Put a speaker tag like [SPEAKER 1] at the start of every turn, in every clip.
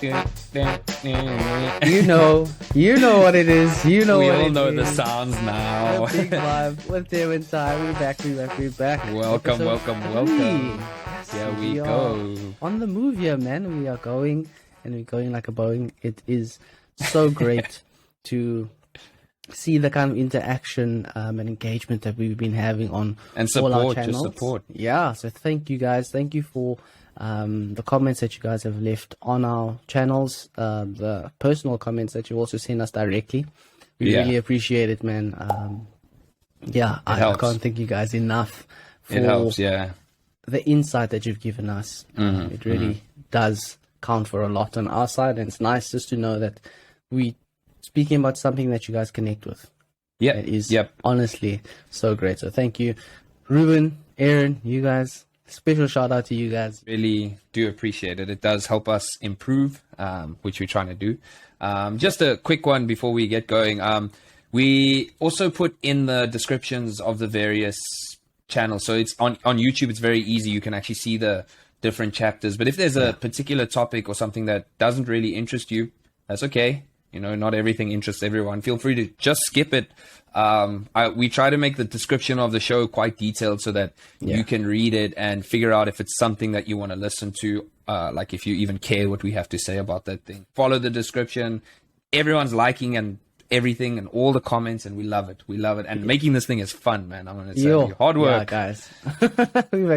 [SPEAKER 1] You know what it is. You know
[SPEAKER 2] we
[SPEAKER 1] what
[SPEAKER 2] all
[SPEAKER 1] it
[SPEAKER 2] know
[SPEAKER 1] is.
[SPEAKER 2] the sounds now.
[SPEAKER 1] The big vibe with Tev and Ty. We're back.
[SPEAKER 2] Welcome.
[SPEAKER 1] Yes,
[SPEAKER 2] Here we
[SPEAKER 1] are
[SPEAKER 2] go.
[SPEAKER 1] on the move here, man. We are going, and we're going like a Boeing. It is so great to see the kind of interaction and engagement that we've been having on
[SPEAKER 2] And
[SPEAKER 1] all our
[SPEAKER 2] support,
[SPEAKER 1] channels.
[SPEAKER 2] just support.
[SPEAKER 1] Yeah, so thank you guys. Thank you for the comments that you guys have left on our channels, the personal comments that you also send us directly. We really appreciate it, man. I can't thank you guys enough for
[SPEAKER 2] It helps, yeah.
[SPEAKER 1] the insight that you've given us. It really does count for a lot on our side, and it's nice just to know that we speaking about something that you guys connect with.
[SPEAKER 2] Yeah,
[SPEAKER 1] it is honestly so great. So thank you, Ruben, Aaron, you guys. Special shout out to you guys.
[SPEAKER 2] Really do appreciate it. It does help us improve, which we're trying to do. Just a quick one before we get going. We also put in the descriptions of the various channels. So it's on YouTube. It's very easy. You can actually see the different chapters. But if there's a particular topic or something that doesn't really interest you, that's okay. You know, not everything interests everyone. Feel free to just skip it. We try to make the description of the show quite detailed so that you can read it and figure out if it's something that you want to listen to, like if you even care what we have to say about that thing. Follow the description. Everyone's liking and everything and all the comments, and we love it. And making this thing is fun, man. I'm going to say hard work.
[SPEAKER 1] Yeah, guys.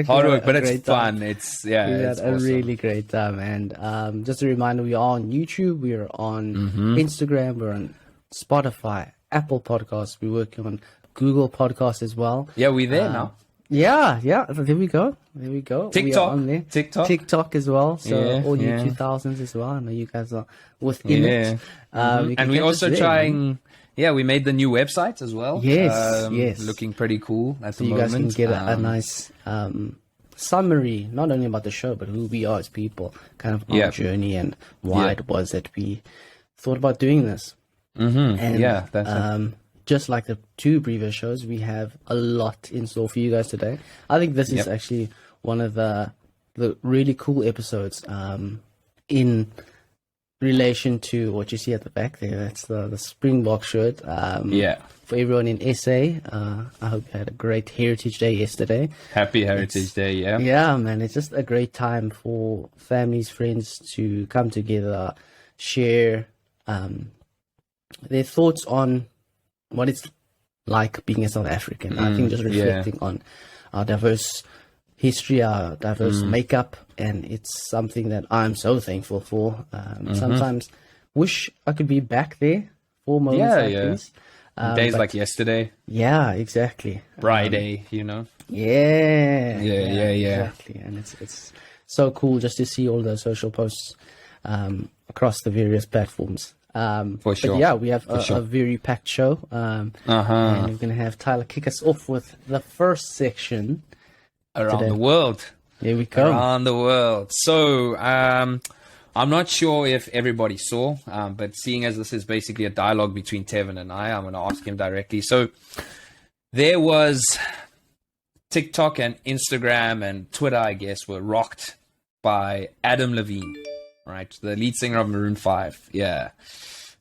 [SPEAKER 2] Hard work, but it's fun. It's
[SPEAKER 1] we've
[SPEAKER 2] it's
[SPEAKER 1] had a
[SPEAKER 2] awesome.
[SPEAKER 1] really great time. And just a reminder, we are on YouTube, we're on Instagram, we're on Spotify, Apple Podcasts, we're working on Google Podcasts as well.
[SPEAKER 2] Yeah, we're there now.
[SPEAKER 1] Yeah. There we go.
[SPEAKER 2] TikTok.
[SPEAKER 1] We are on there. TikTok as well. So all you 2000s as well. I know you guys are within it.
[SPEAKER 2] And we're also trying. Yeah, we made the new website as well.
[SPEAKER 1] Yes.
[SPEAKER 2] Looking pretty cool at the
[SPEAKER 1] you
[SPEAKER 2] moment.
[SPEAKER 1] guys can get a nice summary, not only about the show, but who we are as people, kind of our journey and why it was that we thought about doing this. And,
[SPEAKER 2] that's it.
[SPEAKER 1] Just like the two previous shows, we have a lot in store for you guys today. I think this is actually one of the really cool episodes in relation to what you see at the back there. That's the Springboks shirt. For everyone in SA, I hope you had a great Heritage Day yesterday.
[SPEAKER 2] Happy Heritage Day, yeah.
[SPEAKER 1] Yeah, man, it's just a great time for families, friends to come together, share their thoughts on what it's like being a South African. I think just reflecting on our diverse history, our diverse makeup, and it's something that I'm so thankful for. Sometimes wish I could be back there for moments like these.
[SPEAKER 2] Days like yesterday.
[SPEAKER 1] Yeah, exactly.
[SPEAKER 2] Friday, you know.
[SPEAKER 1] Yeah.
[SPEAKER 2] Exactly.
[SPEAKER 1] And it's so cool just to see all the social posts across the various platforms.
[SPEAKER 2] For sure.
[SPEAKER 1] But yeah, we have a very packed show. And we're going to have Tyler kick us off with the first section.
[SPEAKER 2] Around the world.
[SPEAKER 1] Here we go.
[SPEAKER 2] Around the world. So, I'm not sure if everybody saw, but seeing as this is basically a dialogue between Tevin and I'm going to ask him directly. So, there was TikTok and Instagram and Twitter, I guess, were rocked by Adam Levine, right? The lead singer of Maroon 5. Yeah.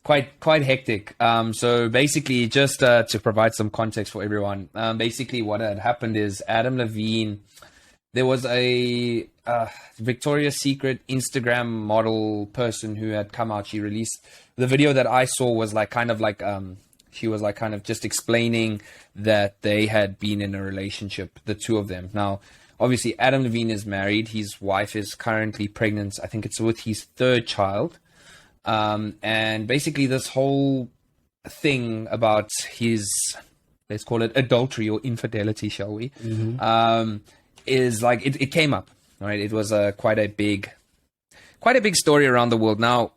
[SPEAKER 2] Quite hectic. So basically, just to provide some context for everyone, basically what had happened is Adam Levine, there was a Victoria's Secret Instagram model person who had come out. She released the video that I saw was she was kind of just explaining that they had been in a relationship, the two of them. Now, obviously, Adam Levine is married. His wife is currently pregnant. I think it's with his third child. And basically this whole thing about his, let's call it adultery or infidelity, shall we, is like, it came up, right? It was quite a big story around the world. Now,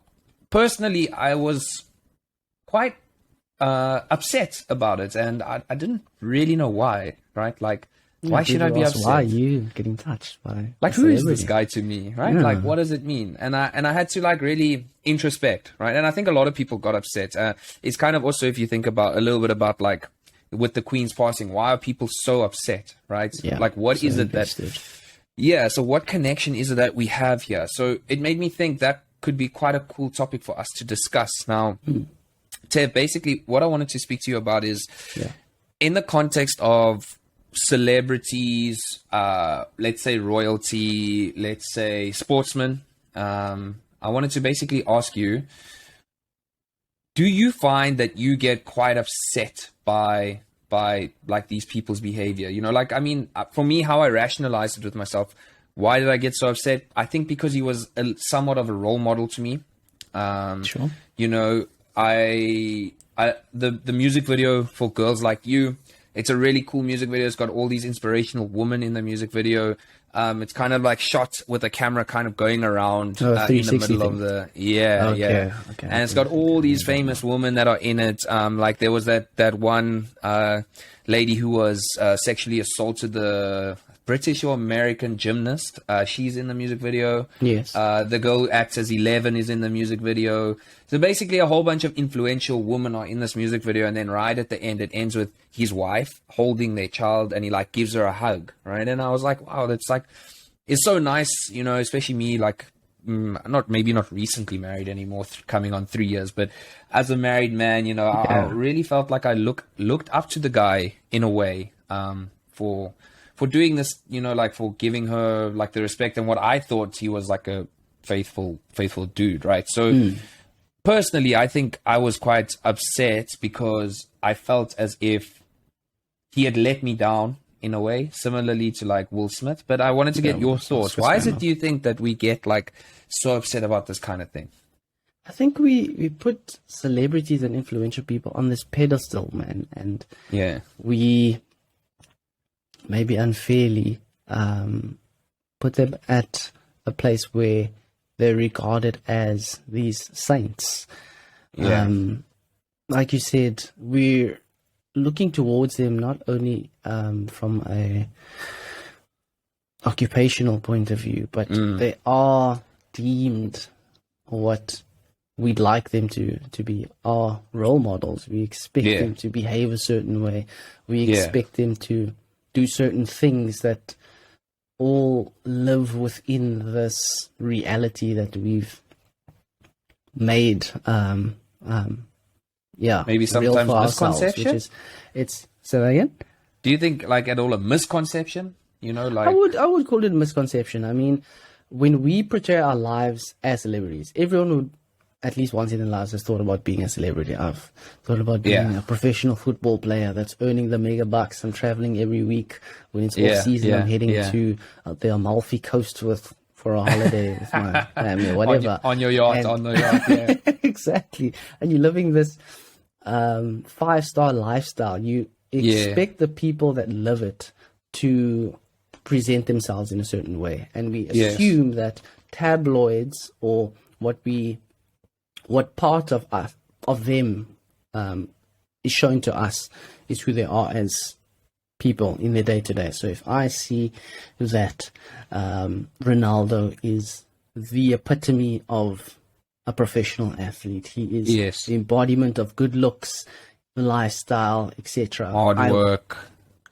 [SPEAKER 2] personally, I was quite upset about it, and I didn't really know why, right? Like, why should I be upset?
[SPEAKER 1] Why are you getting touched by?
[SPEAKER 2] Like, who is this guy to me, right? Yeah. Like, what does it mean? And I had to really introspect, right? And I think a lot of people got upset. It's kind of also, if you think about a little bit about like with the Queen's passing, why are people so upset, right?
[SPEAKER 1] Yeah,
[SPEAKER 2] like, what
[SPEAKER 1] so
[SPEAKER 2] is it
[SPEAKER 1] invested.
[SPEAKER 2] that? Yeah. So, what connection is it that we have here? So it made me think that could be quite a cool topic for us to discuss. Now, Tev, basically what I wanted to speak to you about is in the context of celebrities, let's say royalty, let's say sportsmen. I wanted to basically ask you, do you find that you get quite upset by like these people's behavior? You know, like, I mean, for me, how I rationalized it with myself, why did I get so upset? I think because he was somewhat of a role model to me.
[SPEAKER 1] Sure.
[SPEAKER 2] You know, the music video for Girls Like You, it's a really cool music video. It's got all these inspirational women in the music video. It's kind of like shot with a camera kind of going around in the middle of the Okay. And it's got all these famous women that are in it. Like there was that one lady who was sexually assaulted the British or American gymnast. She's in the music video.
[SPEAKER 1] Yes.
[SPEAKER 2] The girl who acts as 11 is in the music video. So basically a whole bunch of influential women are in this music video, and then right at the end it ends with his wife holding their child, and he like gives her a hug, right? And I was like, wow, that's like, it's so nice, you know, especially me, like not recently married anymore, coming on 3 years, but as a married man, you know, I really felt like I looked up to the guy in a way, for doing this, you know, like for giving her like the respect and what I thought he was like a faithful dude, right? So personally, I think I was quite upset because I felt as if he had let me down in a way, similarly to like Will Smith. But I wanted to get your thoughts. Why is it, do you think, that we get like so upset about this kind of thing?
[SPEAKER 1] I think we put celebrities and influential people on this pedestal, man, and we maybe unfairly put them at a place where they're regarded as these saints. Like you said, we're looking towards them not only from a occupational point of view, but they are deemed what we'd like them to be, our role models. We expect them to behave a certain way. We expect them to do certain things that all live within this reality that we've made.
[SPEAKER 2] Maybe sometimes misconception.
[SPEAKER 1] Say that again.
[SPEAKER 2] Do you think like at all a misconception? You know, like
[SPEAKER 1] I would call it a misconception. I mean, when we portray our lives as celebrities, everyone would at least once in their lives has thought about being a celebrity. I've thought about being a professional football player that's earning the mega bucks. I'm traveling every week when it's off season. I'm heading to the Amalfi Coast for a holiday with my family or whatever.
[SPEAKER 2] On your yacht, yeah.
[SPEAKER 1] Exactly. And you're living this 5-star lifestyle. You expect the people that live it to present themselves in a certain way. And we assume that tabloids or what part of them is shown to us is who they are as people in their day-to-day. So if I see that Ronaldo is the epitome of a professional athlete, he is the embodiment of good looks, lifestyle, etc.
[SPEAKER 2] Hard work.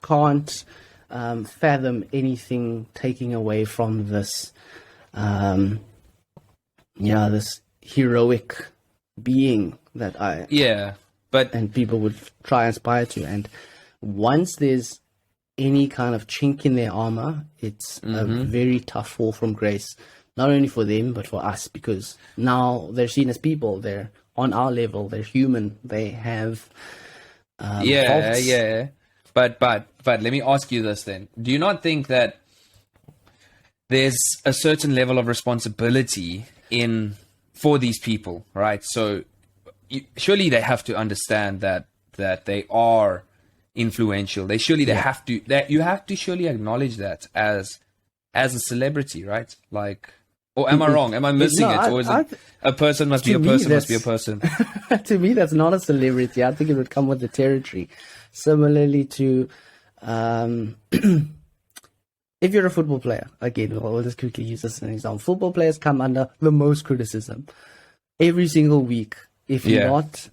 [SPEAKER 1] Can't fathom anything taking away from this this heroic being that and people would try and aspire to. And once there's any kind of chink in their armor, it's a very tough fall from grace, not only for them but for us, because now they're seen as people. They're on our level. They're human. They have faults.
[SPEAKER 2] But let me ask you this then: do you not think that there's a certain level of responsibility for these people, right? So surely they have to understand that they are influential. They have to, that you have to surely acknowledge that as a celebrity, right? Like, or am I wrong? Am I missing it? Or is it a person must be a person must be a person?
[SPEAKER 1] To me, that's not a celebrity. I think it would come with the territory. Similarly to, if you're a football player, again, we'll just quickly use this as an example. Football players come under the most criticism every single week. If you're not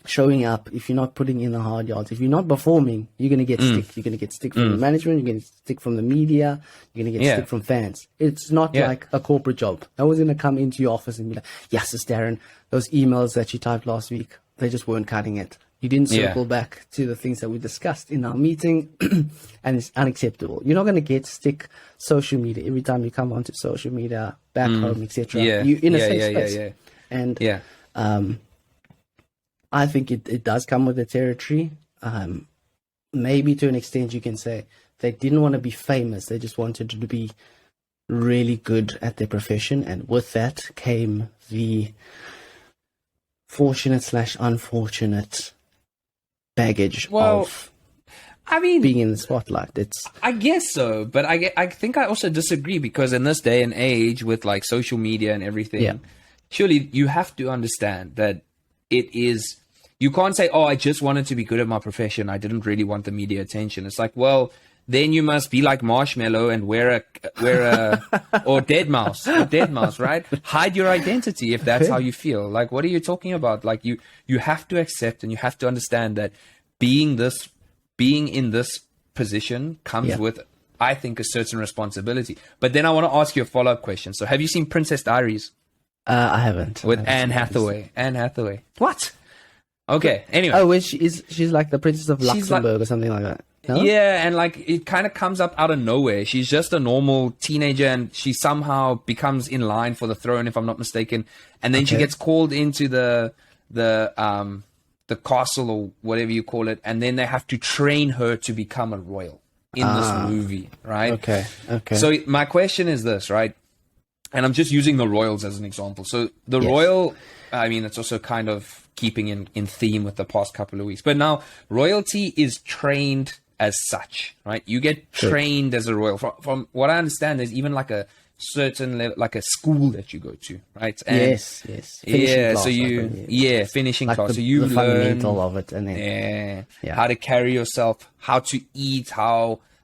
[SPEAKER 1] showing up, if you're not putting in the hard yards, if you're not performing, you're going to get stick. You're going to get stick from the management, you're going to get stick from the media, you're going to get stick from fans. It's not like a corporate job. No one's going to come into your office and be like, yes, it's Darren, those emails that you typed last week, they just weren't cutting it. You didn't circle back to the things that we discussed in our meeting, and it's unacceptable. You're not going to get stick social media every time you come onto social media, back home, etc. You're in a safe space. And I think it does come with the territory. Maybe to an extent you can say they didn't want to be famous. They just wanted to be really good at their profession. And with that came the fortunate/unfortunate baggage of being in the spotlight.
[SPEAKER 2] I guess so, but I think I also disagree, because in this day and age with like social media and everything, surely you have to understand that it is, you can't say, oh, I just wanted to be good at my profession, I didn't really want the media attention. It's like, well, then you must be like Marshmallow and wear a or Dead Mouse, right? Hide your identity if that's how you feel. Like, what are you talking about? Like, you have to accept and you have to understand that being in this position comes with, I think, a certain responsibility. But then I want to ask you a follow-up question. So have you seen Princess Diaries?
[SPEAKER 1] I haven't.
[SPEAKER 2] With Anne Hathaway. Anne Hathaway. What? Okay, anyway.
[SPEAKER 1] Oh, well, she's like the Princess of Luxembourg or something like that. No?
[SPEAKER 2] Yeah, and like it kind of comes up out of nowhere. She's just a normal teenager, and she somehow becomes in line for the throne, if I'm not mistaken. And then she gets called into the castle or whatever you call it, and then they have to train her to become a royal in this movie, right?
[SPEAKER 1] Okay.
[SPEAKER 2] So my question is this, right? And I'm just using the royals as an example. So the royal, I mean, it's also kind of keeping in theme with the past couple of weeks. But now royalty is trained as such, right? You get trained as a royal. From what I understand, there's even like a certain level, like a school that you go to, right? And
[SPEAKER 1] yes. Finishing class,
[SPEAKER 2] so you, finishing
[SPEAKER 1] like
[SPEAKER 2] class. So
[SPEAKER 1] you
[SPEAKER 2] learn
[SPEAKER 1] fundamental of it, and then
[SPEAKER 2] how to carry yourself, how to eat,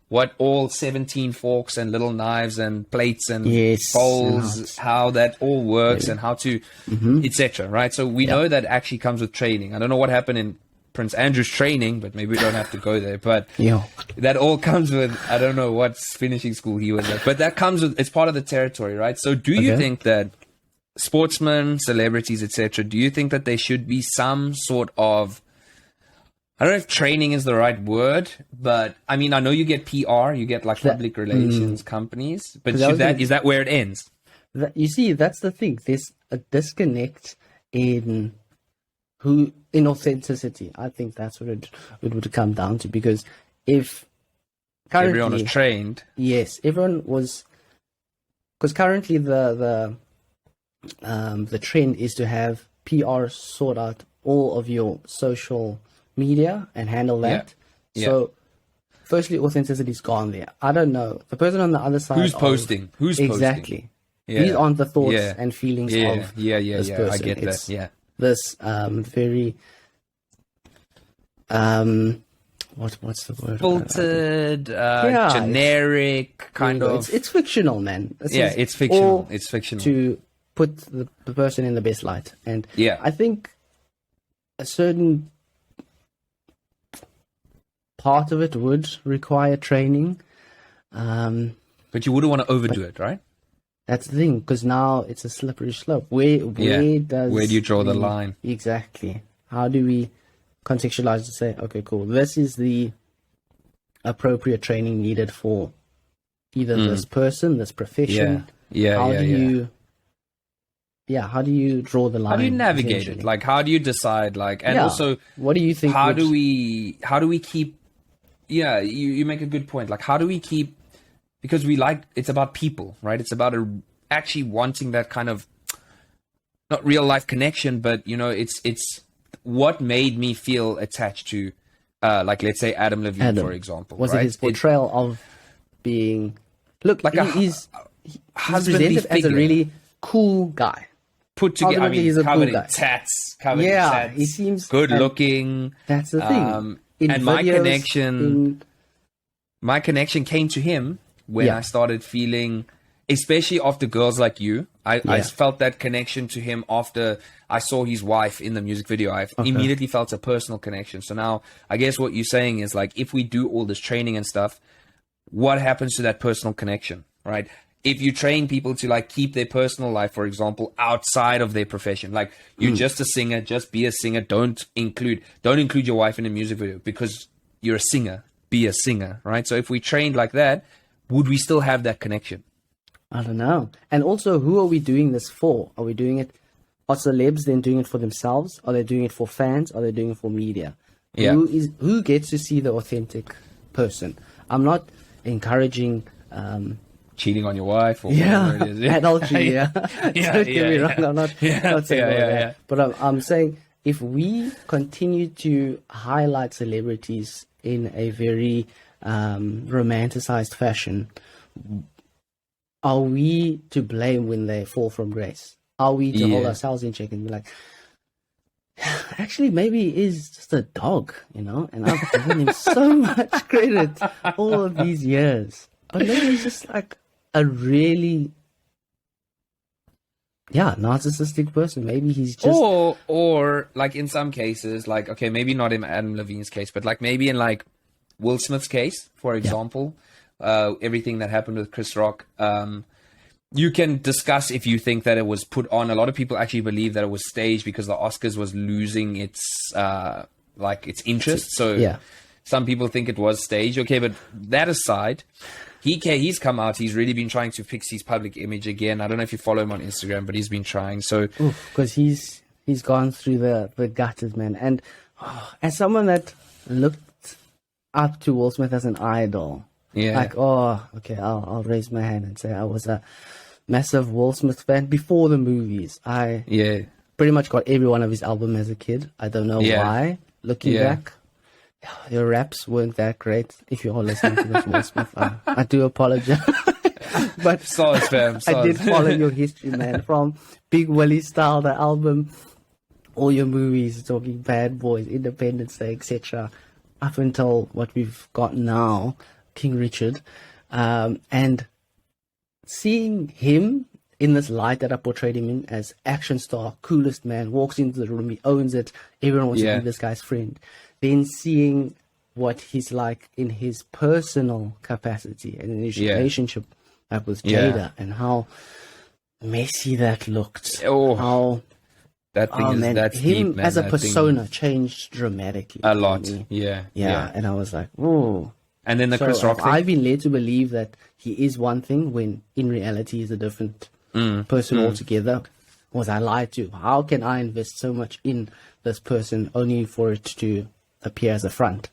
[SPEAKER 2] what all 17 forks and little knives and plates and bowls, how that all works and how to, etc. Right? So we know that actually comes with training. I don't know what happened in Prince Andrew's training, but maybe we don't have to go there. But that all comes with, I don't know what finishing school he was at, but that comes with, it's part of the territory, right? So do you think that sportsmen, celebrities, etc., do you think that there should be some sort of, I don't know if training is the right word, but I mean, I know you get PR, you get like public relations companies, but is that where it ends?
[SPEAKER 1] You see, that's the thing. There's a disconnect in authenticity. I think that's what it would come down to, because if currently
[SPEAKER 2] everyone was trained,
[SPEAKER 1] everyone was, because currently the trend is to have PR sort out all of your social media and handle that. So firstly, authenticity is gone there. I don't know the person on the other side
[SPEAKER 2] who's posting
[SPEAKER 1] exactly. These aren't the thoughts and feelings of this person.
[SPEAKER 2] I get that.
[SPEAKER 1] This very what's the word?
[SPEAKER 2] Filtered, generic kind of.
[SPEAKER 1] It's fictional, man.
[SPEAKER 2] It's fictional. It's fictional
[SPEAKER 1] to put the person in the best light, and I think a certain part of it would require training,
[SPEAKER 2] but you wouldn't want to overdo it, right?
[SPEAKER 1] That's the thing, because now it's a slippery slope. Where do you
[SPEAKER 2] draw the line?
[SPEAKER 1] Exactly. How do we contextualize to say, okay, cool, this is the appropriate training needed for either this person, this profession? How do you draw the line?
[SPEAKER 2] How do you navigate it? Like, how do you decide? Like, and also,
[SPEAKER 1] what do you think?
[SPEAKER 2] How do we keep? Yeah, you make a good point. Like, how do we keep? Because it's about people, right? It's about actually wanting that kind of, not real life connection, but it's what made me feel attached to, like, let's say Adam Levine, for example.
[SPEAKER 1] Was it his portrayal of being, like he's presented as a really cool guy.
[SPEAKER 2] Put together,
[SPEAKER 1] he's a
[SPEAKER 2] covered
[SPEAKER 1] cool
[SPEAKER 2] in tats, covered in tats.
[SPEAKER 1] He seems
[SPEAKER 2] good looking.
[SPEAKER 1] That's the thing.
[SPEAKER 2] And my connection came to him when I started feeling especially after girls like you. I felt that connection to him after I saw his wife in the music video. I immediately felt a personal connection. So now I guess what you're saying is like, if we do all this training and stuff, what happens to that personal connection, right? If you train people to like keep their personal life, for example, outside of their profession, like you're just a singer, just be a singer. Don't include your wife in a music video because you're a singer. Be a singer, right? So if we trained like that, would we still have that connection?
[SPEAKER 1] I don't know. And also, who are we doing this for? Are we doing it? Are celebs then doing it for themselves? Are they doing it for fans? Are they doing it for media?
[SPEAKER 2] Yeah.
[SPEAKER 1] Who gets to see the authentic person? I'm not encouraging
[SPEAKER 2] cheating on your wife or whatever it is.
[SPEAKER 1] Adultery, Don't get me wrong, I'm not saying all that. But I'm saying, if we continue to highlight celebrities in a very romanticized fashion, are we to blame when they fall from grace? Are we to hold ourselves in check and be like, actually, maybe he is just a dog, and I've given him so much credit all of these years. But maybe he's just like a really narcissistic person. Maybe he's just
[SPEAKER 2] or like in some cases, like, okay, maybe not in Adam Levine's case, but like maybe in like Will Smith's case, for example, everything that happened with Chris Rock, you can discuss if you think that it was put on. A lot of people actually believe that it was staged because the Oscars was losing its interest. So some people think it was staged. Okay, but that aside, he's come out. He's really been trying to fix his public image again. I don't know if you follow him on Instagram, but he's been trying. So
[SPEAKER 1] because he's gone through the gutters, man. And as someone that looked up to Will Smith as an idol, I'll raise my hand and say I was a massive Will Smith fan before the movies. I pretty much got every one of his albums as a kid. I don't know why. Looking back, your raps weren't that great. If you're listening to this, Will Smith, I do apologize. But I did follow your history, man. From Big Willie Style, the album, all your movies, talking Bad Boys, Independence Day, etc., up until what we've got now, King Richard, and seeing him in this light that I portrayed him in as action star, coolest man, walks into the room, he owns it, everyone wants to be this guy's friend. Then seeing what he's like in his personal capacity and in his relationship with Jada, and how messy that looked.
[SPEAKER 2] That's
[SPEAKER 1] him
[SPEAKER 2] deep, man.
[SPEAKER 1] as a persona changed dramatically.
[SPEAKER 2] A lot. Yeah.
[SPEAKER 1] And I was like, oh.
[SPEAKER 2] And then the Chris Rock thing?
[SPEAKER 1] I've been led to believe that he is one thing when in reality he's a different person altogether. Was I lied to? How can I invest so much in this person only for it to appear as a front?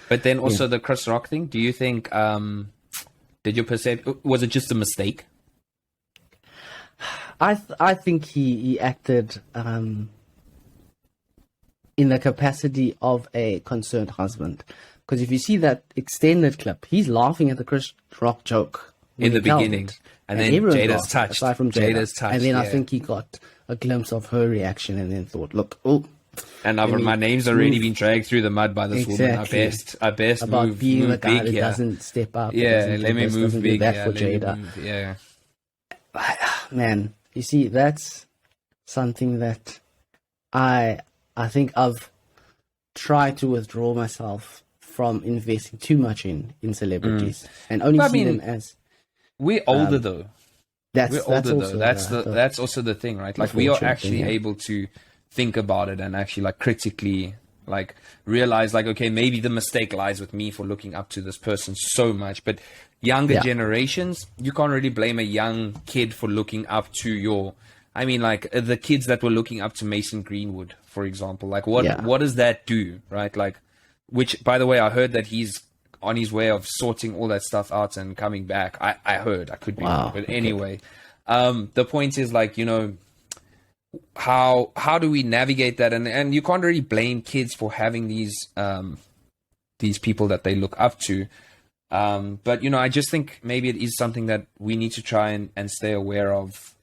[SPEAKER 2] But then also the Chris Rock thing, do you think, was it just a mistake?
[SPEAKER 1] I think he acted in the capacity of a concerned husband. Because if you see that extended clip, he's laughing at the Chris Rock joke
[SPEAKER 2] in the beginning, and then Jada's touched.
[SPEAKER 1] Aside from Jada's touched, and then I think he got a glimpse of her reaction, and then thought, "Look,
[SPEAKER 2] and my name's already been dragged through the mud by this woman. I best
[SPEAKER 1] about
[SPEAKER 2] move,
[SPEAKER 1] being
[SPEAKER 2] move
[SPEAKER 1] the guy
[SPEAKER 2] big,
[SPEAKER 1] that doesn't step up.
[SPEAKER 2] Let me move big.
[SPEAKER 1] That for Jada. Man, you see, that's something that I think I've tried to withdraw myself from investing too much in celebrities and only see them as
[SPEAKER 2] we're older though.
[SPEAKER 1] That's
[SPEAKER 2] also the thing, right? Like we are actually able to think about it and actually like critically like realize like, okay, maybe the mistake lies with me for looking up to this person so much. But younger generations, you can't really blame a young kid for looking up to the kids that were looking up to Mason Greenwood, for example. Like what does that do, right? Like, which, by the way, I heard that he's on his way of sorting all that stuff out and coming back. I heard, I could be wrong, but anyway, the point is like, how do we navigate that? And you can't really blame kids for having these people that they look up to. But, I just think maybe it is something that we need to try and stay aware of,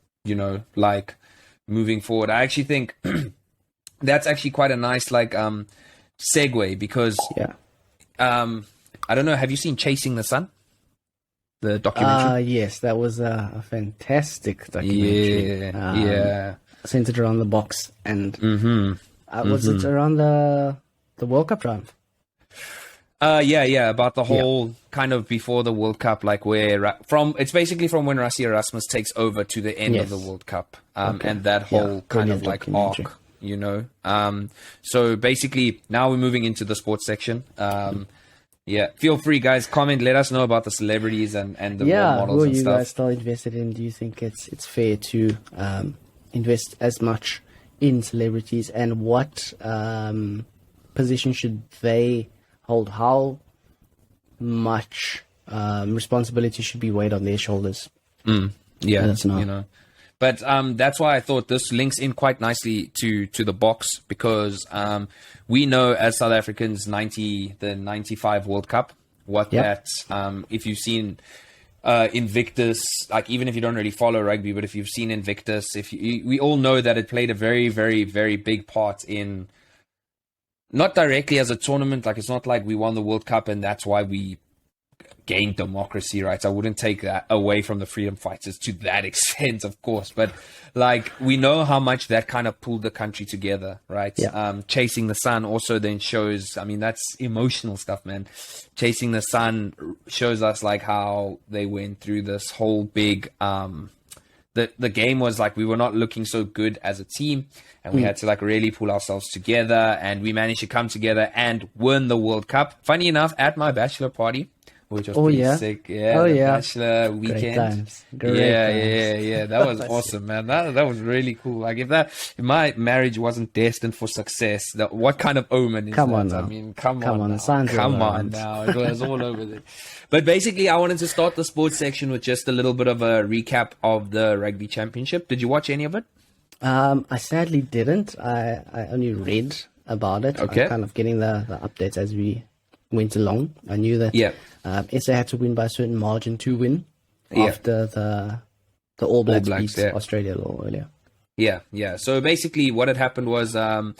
[SPEAKER 2] like moving forward. I actually think that's actually quite a nice, like, segue because, I don't know. Have you seen Chasing the Sun? the documentary?
[SPEAKER 1] Yes, that was a fantastic documentary.
[SPEAKER 2] Yeah.
[SPEAKER 1] Centered around the box, and was it around the World Cup triumph?
[SPEAKER 2] Yeah, about the whole kind of before the World Cup, like it's basically from when Rassie Erasmus takes over to the end of the World Cup, and that whole kind of like arc, you know. So basically now we're moving into the sports section. Yeah, feel free, guys, comment, let us know about the celebrities and the role models and
[SPEAKER 1] you
[SPEAKER 2] stuff.
[SPEAKER 1] guys still invested in? Do you think it's fair to invest as much in celebrities, and what position should they hold? How much responsibility should be weighed on their shoulders?
[SPEAKER 2] Yeah,
[SPEAKER 1] that's not.
[SPEAKER 2] You know. But that's why I thought this links in quite nicely to the box, because we know as South Africans, the 95 World Cup, that, if you've seen Invictus, like even if you don't really follow rugby, but if you've seen Invictus, we all know that it played a very, very, very big part in, not directly as a tournament, like it's not like we won the World Cup and that's why we gained democracy rights. I wouldn't take that away from the freedom fighters to that extent, of course, but like we know how much that kind of pulled the country together, right? Chasing the Sun also then shows, I mean, that's emotional stuff, man. Chasing the Sun shows us like how they went through this whole big the game was like we were not looking so good as a team, and we had to like really pull ourselves together, and we managed to come together and win the World Cup. Funny enough, at my bachelor party, which was pretty sick. Yeah, bachelor weekend.
[SPEAKER 1] Great
[SPEAKER 2] times. That was awesome, man. That was really cool. Like if my marriage wasn't destined for success, what kind of omen is that?
[SPEAKER 1] Now.
[SPEAKER 2] I mean, come
[SPEAKER 1] on
[SPEAKER 2] now. It was all over there. But basically, I wanted to start the sports section with just a little bit of a recap of the Rugby Championship. Did you watch any of it?
[SPEAKER 1] I sadly didn't. I only read about it.
[SPEAKER 2] Okay.
[SPEAKER 1] I'm kind of getting the updates as we went along. I knew that SA had to win by a certain margin to win after the All Blacks beat Australia a little earlier.
[SPEAKER 2] Yeah. So basically what had happened was it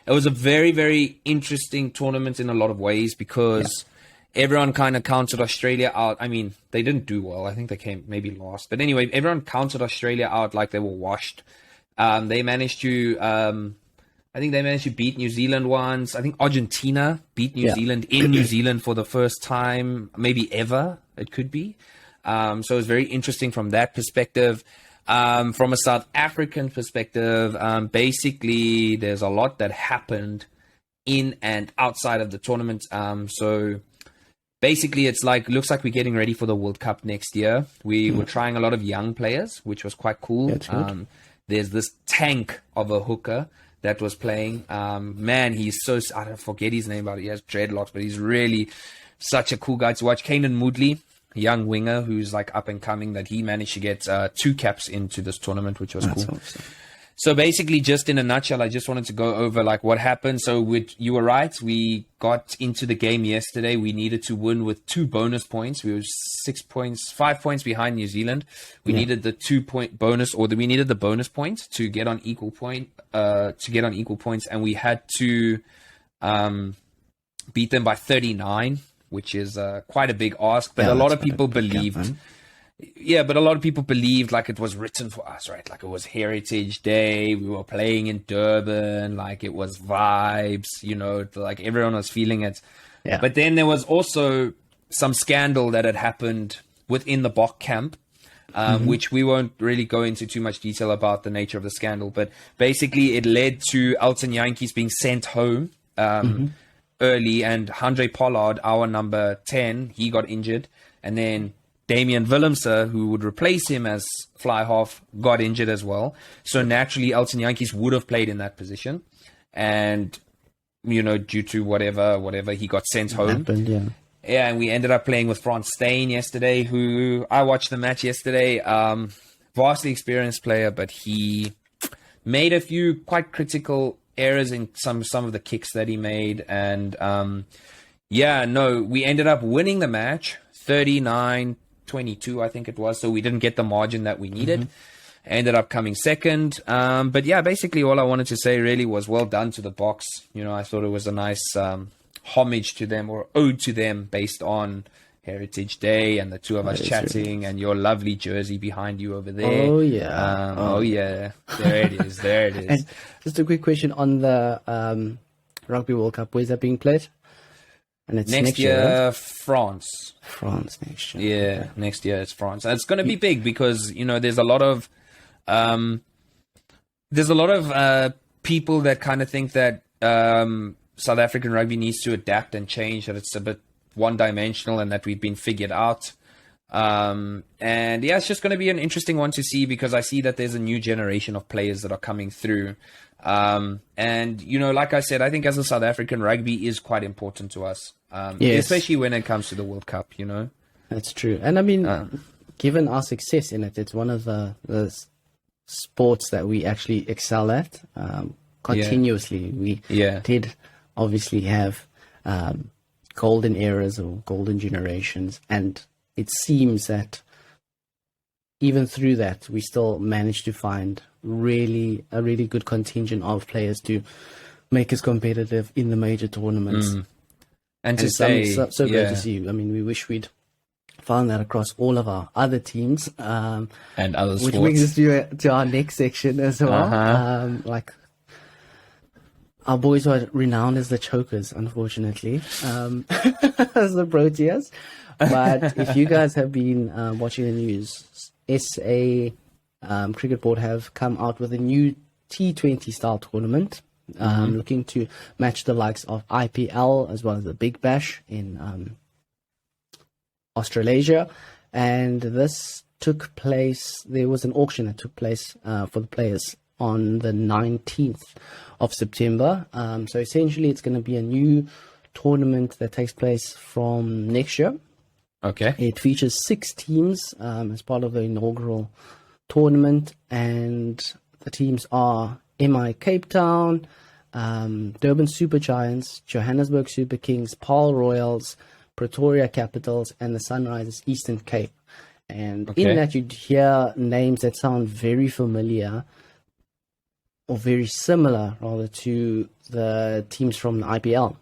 [SPEAKER 2] was a very, very interesting tournament in a lot of ways, because everyone kind of counted Australia out. I mean, they didn't do well. I think they came maybe last. But anyway, everyone counted Australia out like they were washed. They managed to... I think they managed to beat New Zealand once. I think Argentina beat New Zealand in New Zealand for the first time, maybe ever, it could be. So it was very interesting from that perspective. From a South African perspective, basically there's a lot that happened in and outside of the tournament. So basically it's like, looks like we're getting ready for the World Cup next year. We were trying a lot of young players, which was quite cool. There's this tank of a hooker that was playing. Man, he's so... I don't forget his name, but he has dreadlocks, but he's really such a cool guy to watch. Kanan Moodley, young winger who's like up and coming, that he managed to get 2 caps into this tournament, which was cool. Awesome. So basically, just in a nutshell, I just wanted to go over like what happened. So you were right. We got into the game yesterday. We needed to win with 2 bonus points. We were 5 points behind New Zealand. We needed the 2-point bonus, we needed the bonus point to get on equal points, and we had to beat them by 39, which is quite a big ask. But a lot of people believed. But a lot of people believed like it was written for us, right? Like it was Heritage Day. We were playing in Durban. Like it was vibes, you know, like everyone was feeling it. Yeah. But then there was also some scandal that had happened within the Bok camp, which we won't really go into too much detail about the nature of the scandal. But basically it led to Elton Jantjies being sent home early, and Andre Pollard, our number 10, he got injured. And then Damian Willemse, who would replace him as fly half, got injured as well. So naturally, Elton Jantjies would have played in that position. And, you know, due to whatever, he got sent home. Yeah, and we ended up playing with Frans Steyn yesterday, who I watched the match yesterday. Vastly experienced player, but he made a few quite critical errors in some of the kicks that he made. And, we ended up winning the match, 39-22, I think it was. So we didn't get the margin that we needed. Ended up coming second. But yeah, basically all I wanted to say really was well done to the Boks. You know, I thought it was a nice homage to them, or ode to them, based on Heritage Day and the two of us chatting and your lovely jersey behind you over there.
[SPEAKER 1] Oh, yeah.
[SPEAKER 2] Oh, yeah. There it is. There it is.
[SPEAKER 1] And just a quick question on the Rugby World Cup. Where's that being played? And it's
[SPEAKER 2] next year, right? France.
[SPEAKER 1] France next year.
[SPEAKER 2] Yeah,
[SPEAKER 1] okay.
[SPEAKER 2] Next year it's France. And it's going to be big because, you know, there's a lot of people that kind of think that South African rugby needs to adapt and change, that it's a bit one-dimensional and that we've been figured out. And yeah, it's just going to be an interesting one to see because I see that there's a new generation of players that are coming through. And, you know, like I said, I think as a South African, rugby is quite important to us,
[SPEAKER 1] yes.
[SPEAKER 2] especially when it comes to the World Cup, you know.
[SPEAKER 1] That's true. And I mean, given our success in it, it's one of the sports that we actually excel at continuously. We did obviously have golden eras or golden generations, and it seems that even through that, we still managed to find a really good contingent of players to make us competitive in the major tournaments.
[SPEAKER 2] And to say,
[SPEAKER 1] so great to see. I mean, we wish we'd found that across all of our other teams,
[SPEAKER 2] and other sports.
[SPEAKER 1] Which brings us to our next section as well. Like, our boys are renowned as the chokers, unfortunately, as the Proteas. But if you guys have been watching the news, SA Cricket Board have come out with a new T20 style tournament, looking to match the likes of IPL as well as the Big Bash in Australasia. And this took place, there was an auction that took place for the players on the 19th of September. So essentially it's going to be a new tournament that takes place from next year.
[SPEAKER 2] Okay.
[SPEAKER 1] It features 6 teams as part of the inaugural tournament, and the teams are MI Cape Town, Durban Super Giants, Johannesburg Super Kings, Paarl Royals, Pretoria Capitals, and the Sunrisers Eastern Cape. And in that you'd hear names that sound very familiar, or very similar rather, to the teams from the IPL.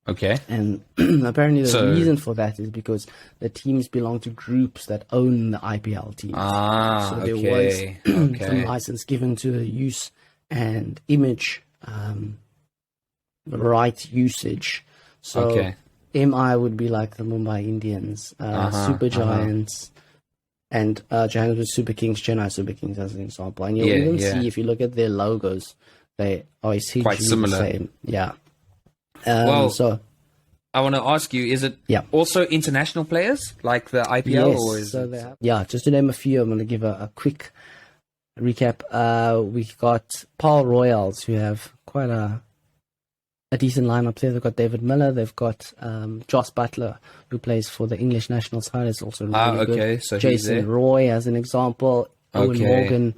[SPEAKER 2] Okay.
[SPEAKER 1] And apparently the reason for that is because the teams belong to groups that own the IPL teams. So there was some license given to the use and image right usage. So MI would be like the Mumbai Indians, Super Giants, and Johannesburg Super Kings, Chennai Super Kings as an example. And you'll even see, if you look at their logos, they are essentially
[SPEAKER 2] quite similar.
[SPEAKER 1] The same. Yeah.
[SPEAKER 2] So I want to ask you, is it also international players like the IPL?
[SPEAKER 1] Yes,
[SPEAKER 2] or is
[SPEAKER 1] so just to name a few, I'm going to give a quick recap. We've got Paarl Royals, who have quite a decent lineup there. They've got David Miller, they've got Joss Butler, who plays for the English national side. It's also really good.
[SPEAKER 2] So
[SPEAKER 1] Jason Roy as an example, Owen Morgan.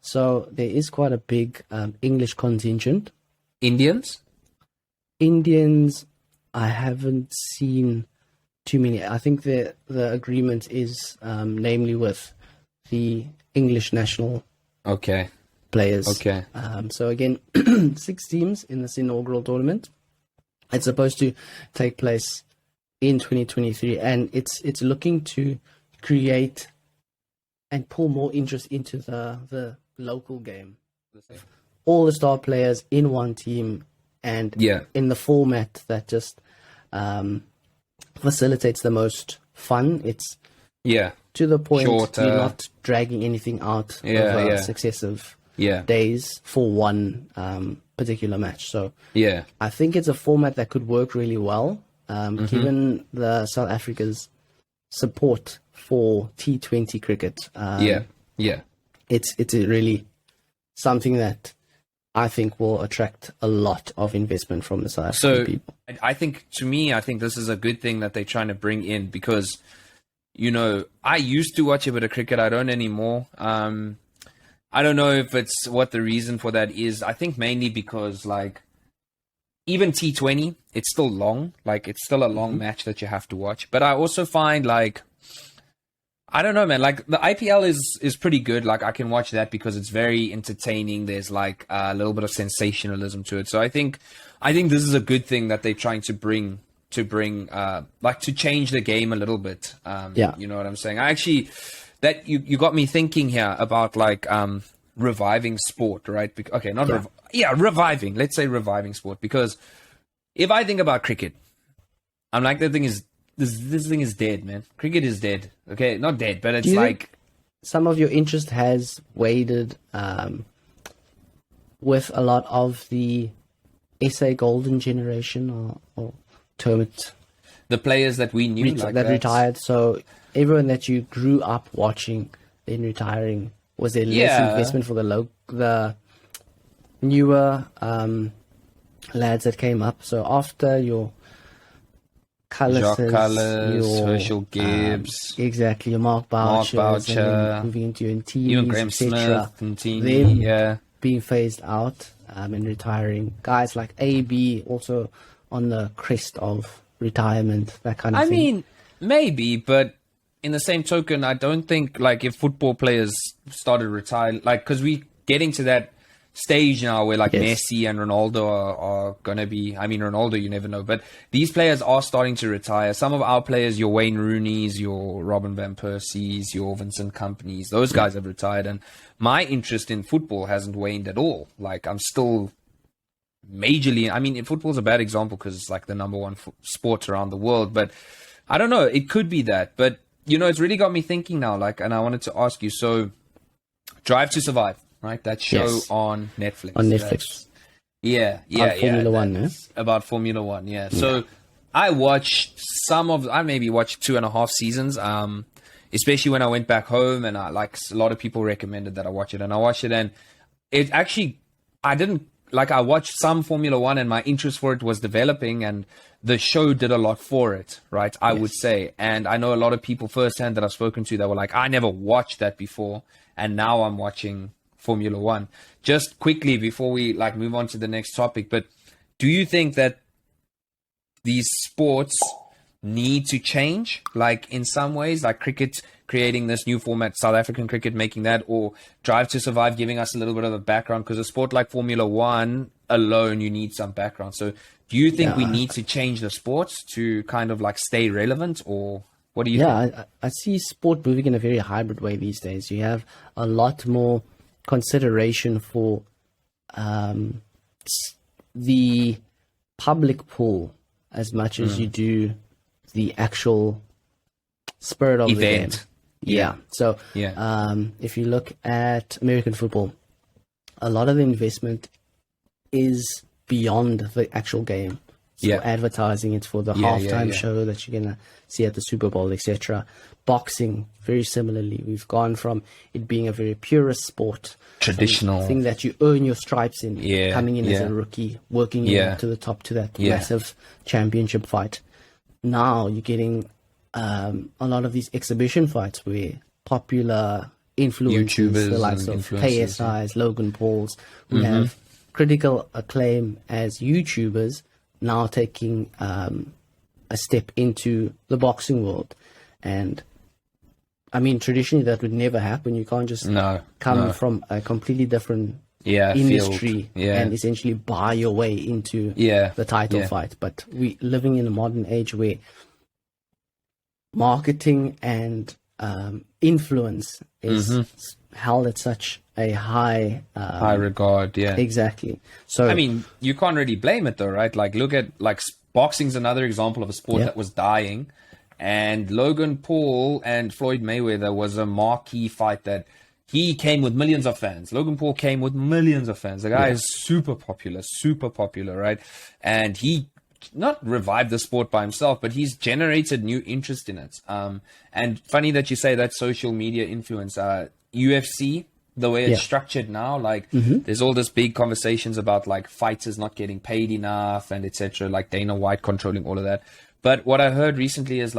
[SPEAKER 1] So there is quite a big English contingent.
[SPEAKER 2] Indians,
[SPEAKER 1] I haven't seen too many. I think the agreement is namely with the English national players. So again, 6 teams in this inaugural tournament. It's supposed to take place in 2023, and it's looking to create and pull more interest into the local game. All the star players in one team, and in the format that just facilitates the most fun. It's to the point. Shorter. You're not dragging anything out over successive days for one particular match. So I think it's a format that could work really well, given the South Africa's support for T20 cricket. It's really something that I think will attract a lot of investment from the South African people.
[SPEAKER 2] I think this is a good thing that they're trying to bring in, because, you know, I used to watch a bit of cricket. I don't anymore. I don't know if it's what the reason for that is. I think mainly because, like, even T20, it's still long. Like, it's still a long match that you have to watch. But I also find, like, I don't know, man. Like, the IPL is pretty good. Like, I can watch that because it's very entertaining. There's like a little bit of sensationalism to it. So I think this is a good thing that they're trying to bring to bring to change the game a little bit. You know what I'm saying? I actually, that you got me thinking here about reviving sport, right? Okay, not reviving. Let's say reviving sport, because if I think about cricket, I'm like, this thing is dead, man. Cricket is dead. Okay, not dead, but it's like
[SPEAKER 1] some of your interest has waded with a lot of the SA golden generation, or term it,
[SPEAKER 2] the players that we knew
[SPEAKER 1] that retired. So everyone that you grew up watching then retiring, was there less investment for the newer lads that came up? So after your
[SPEAKER 2] Jacques
[SPEAKER 1] Cullis,
[SPEAKER 2] Cullis, Herschel Gibbs,
[SPEAKER 1] exactly, your Mark Bouchers, and moving into your
[SPEAKER 2] even Graham
[SPEAKER 1] etc.
[SPEAKER 2] Smith, Ntini,
[SPEAKER 1] being phased out and retiring. Guys like AB also on the crest of retirement, that kind of thing. I
[SPEAKER 2] mean, maybe, but in the same token, I don't think if football players started retiring, because we getting to that stage now where Messi and Ronaldo are going to be, I mean, Ronaldo, you never know, but these players are starting to retire. Some of our players, your Wayne Rooney's, your Robin Van Persie's, your Vincent Kompany's, those guys have retired, and my interest in football hasn't waned at all. I'm still majorly, I mean, football's a bad example because it's the number one sport around the world, but I don't know, it could be that, but it's really got me thinking now, and I wanted to ask you, so Drive to Survive, right? That show on Netflix.
[SPEAKER 1] On Netflix.
[SPEAKER 2] About
[SPEAKER 1] Formula One, yeah?
[SPEAKER 2] About Formula One, yeah. So I watched I maybe watched 2.5 seasons, especially when I went back home, and a lot of people recommended that I watch it, and I watched it, and it actually, I watched some Formula One, and my interest for it was developing, and the show did a lot for it, right? I would say. And I know a lot of people firsthand that I've spoken to that were like, I never watched that before, and now I'm watching Formula One. Just quickly before we move on to the next topic, but do you think that these sports need to change, in some ways, cricket creating this new format, South African cricket making that, or Drive to Survive giving us a little bit of a background? Because a sport like Formula One alone, you need some background. So do you think we need to change the sports to kind of stay relevant, or what do you think?
[SPEAKER 1] I see sport moving in a very hybrid way these days. You have a lot more consideration for the public pool as much as you do the actual spirit of
[SPEAKER 2] event.
[SPEAKER 1] The game. Yeah. So if you look at American football, a lot of the investment is beyond the actual game. It's for advertising, it's for the halftime show that you're going to see at the Super Bowl, etc. Boxing, very similarly. We've gone from it being a very purist sport,
[SPEAKER 2] traditional
[SPEAKER 1] thing that you earn your stripes in, coming in as a rookie, working your way to the top to that massive championship fight. Now you're getting a lot of these exhibition fights where popular influencers, the likes of KSI's, Logan Paul's, who have critical acclaim as YouTubers, now taking a step into the boxing world. And I mean, traditionally that would never happen. You can't just come from a completely different industry and essentially buy your way into the title fight. But we living in a modern age where marketing and influence is held at such a high
[SPEAKER 2] regard.
[SPEAKER 1] Exactly. So
[SPEAKER 2] I mean, you can't really blame it though, right? Look at boxing's another example of a sport that was dying, and Logan Paul and Floyd Mayweather was a marquee fight that he came with millions of fans. Logan Paul came with millions of fans. The guy is super popular, right? And he not revived the sport by himself, but he's generated new interest in it. And funny that you say that social media influence. UFC, the way it's structured now, there's all this big conversations about fighters not getting paid enough and etc. Dana White controlling all of that. But what I heard recently is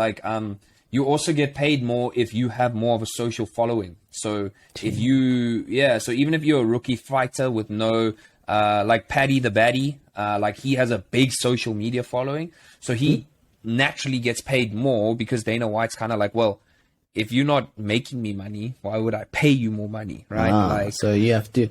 [SPEAKER 2] you also get paid more if you have more of a social following. So if you, so even if you're a rookie fighter with no, Paddy the Baddy, he has a big social media following. So he naturally gets paid more because Dana White's kind of well, if you're not making me money, why would I pay you more money? Right.
[SPEAKER 1] So you have to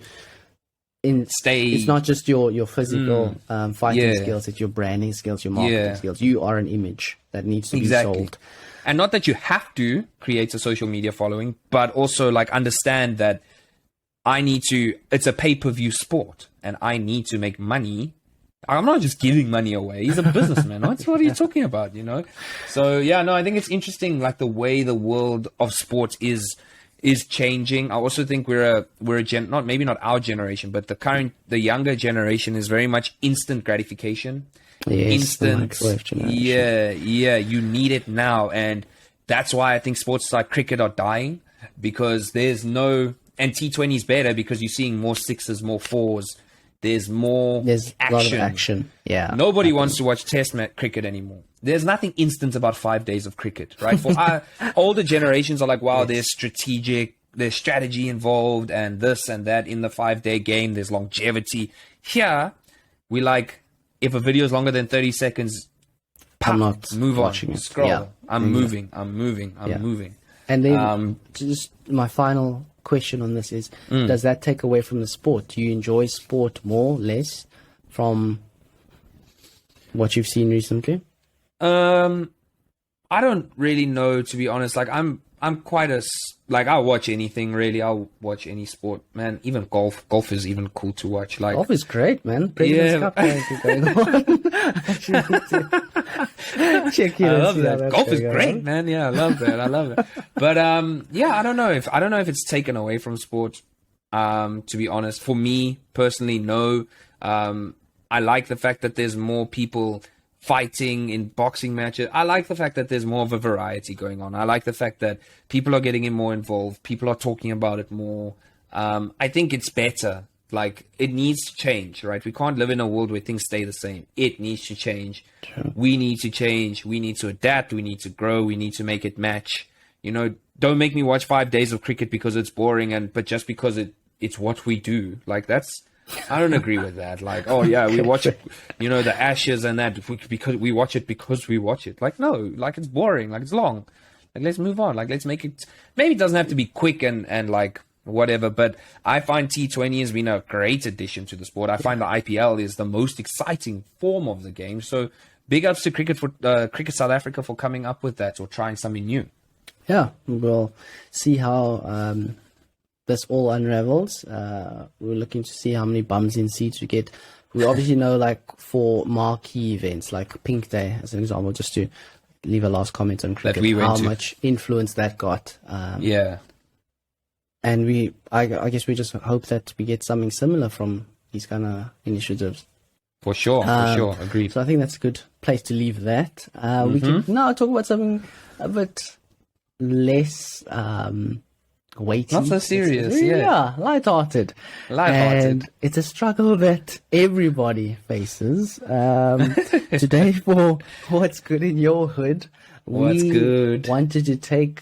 [SPEAKER 1] It's not just your physical fighting
[SPEAKER 2] Yeah.
[SPEAKER 1] skills, it's your branding skills, your marketing skills. You are an image that needs to be sold.
[SPEAKER 2] And not that you have to create a social media following, but also like understand that it's a pay-per-view sport and I need to make money. I'm not just giving money away. He's a businessman. What are you talking about, you know? So yeah, no, I think it's interesting, like the way the world of sports is changing. I also think we're maybe not our generation, but the younger generation is very much instant gratification.
[SPEAKER 1] Yes, the microwave generation.
[SPEAKER 2] Yeah, you need it now. And that's why I think sports like cricket are dying, because there's no, and T20 is better because you're seeing more sixes, more fours. There's
[SPEAKER 1] a lot of action. Yeah.
[SPEAKER 2] Nobody wants to watch test cricket anymore. There's nothing instant about 5 days of cricket, right? For our older generations are like, wow, there's strategy involved and this and that in the 5-day game. There's longevity. Here, we like, if a video is longer than 30 seconds,
[SPEAKER 1] I'm not
[SPEAKER 2] move
[SPEAKER 1] watching
[SPEAKER 2] on,
[SPEAKER 1] it.
[SPEAKER 2] scroll.
[SPEAKER 1] Yeah.
[SPEAKER 2] I'm moving.
[SPEAKER 1] And then just my final question on this is, does that take away from the sport? Do you enjoy sport more, less from what you've seen recently?
[SPEAKER 2] I don't really know, to be honest. Like I'm quite I'll watch anything really. I'll watch any sport, man. Even golf. Golf is even cool to watch. Like
[SPEAKER 1] golf is great, man. President's Cup is going on. Check it.
[SPEAKER 2] I love that. Golf is great, man. Yeah, I love that. But yeah, I don't know if it's taken away from sport. To be honest, for me personally, no. I like the fact that there's more people fighting in boxing matches. I like the fact that there's more of a variety going on. I like the fact that people are getting more involved. People are talking about it more. I think it's better. Like, it needs to change, right? We can't live in a world where things stay the same. It needs to change.
[SPEAKER 1] True.
[SPEAKER 2] We need to change. We need to adapt. We need to grow. We need to make it match. You know, don't make me watch 5 days of cricket because it's boring, but just because it's what we do. Like, I don't agree with that. Like, oh yeah, we watch it, you know, the Ashes and that because we watch it. Like, no, like it's boring, like it's long. Like, let's move on. Like, let's make it. Maybe it doesn't have to be quick and like whatever. But I find T20 has been a great addition to the sport. I find the IPL is the most exciting form of the game. So big ups to Cricket South Africa for coming up with that or trying something new.
[SPEAKER 1] Yeah, we'll see how this all unravels. We're looking to see how many bums in seats we get. We obviously know, like, for marquee events like Pink Day, as an example, just to leave a last comment on cricket, how much influence that got.
[SPEAKER 2] Yeah.
[SPEAKER 1] And I guess we just hope that we get something similar from these kind of initiatives.
[SPEAKER 2] For sure, agreed.
[SPEAKER 1] So I think that's a good place to leave that. We can now talk about something a bit less weighty.
[SPEAKER 2] Not so serious,
[SPEAKER 1] lighthearted. And it's a struggle that everybody faces. Today, for What's Good in Your Hood, we wanted to take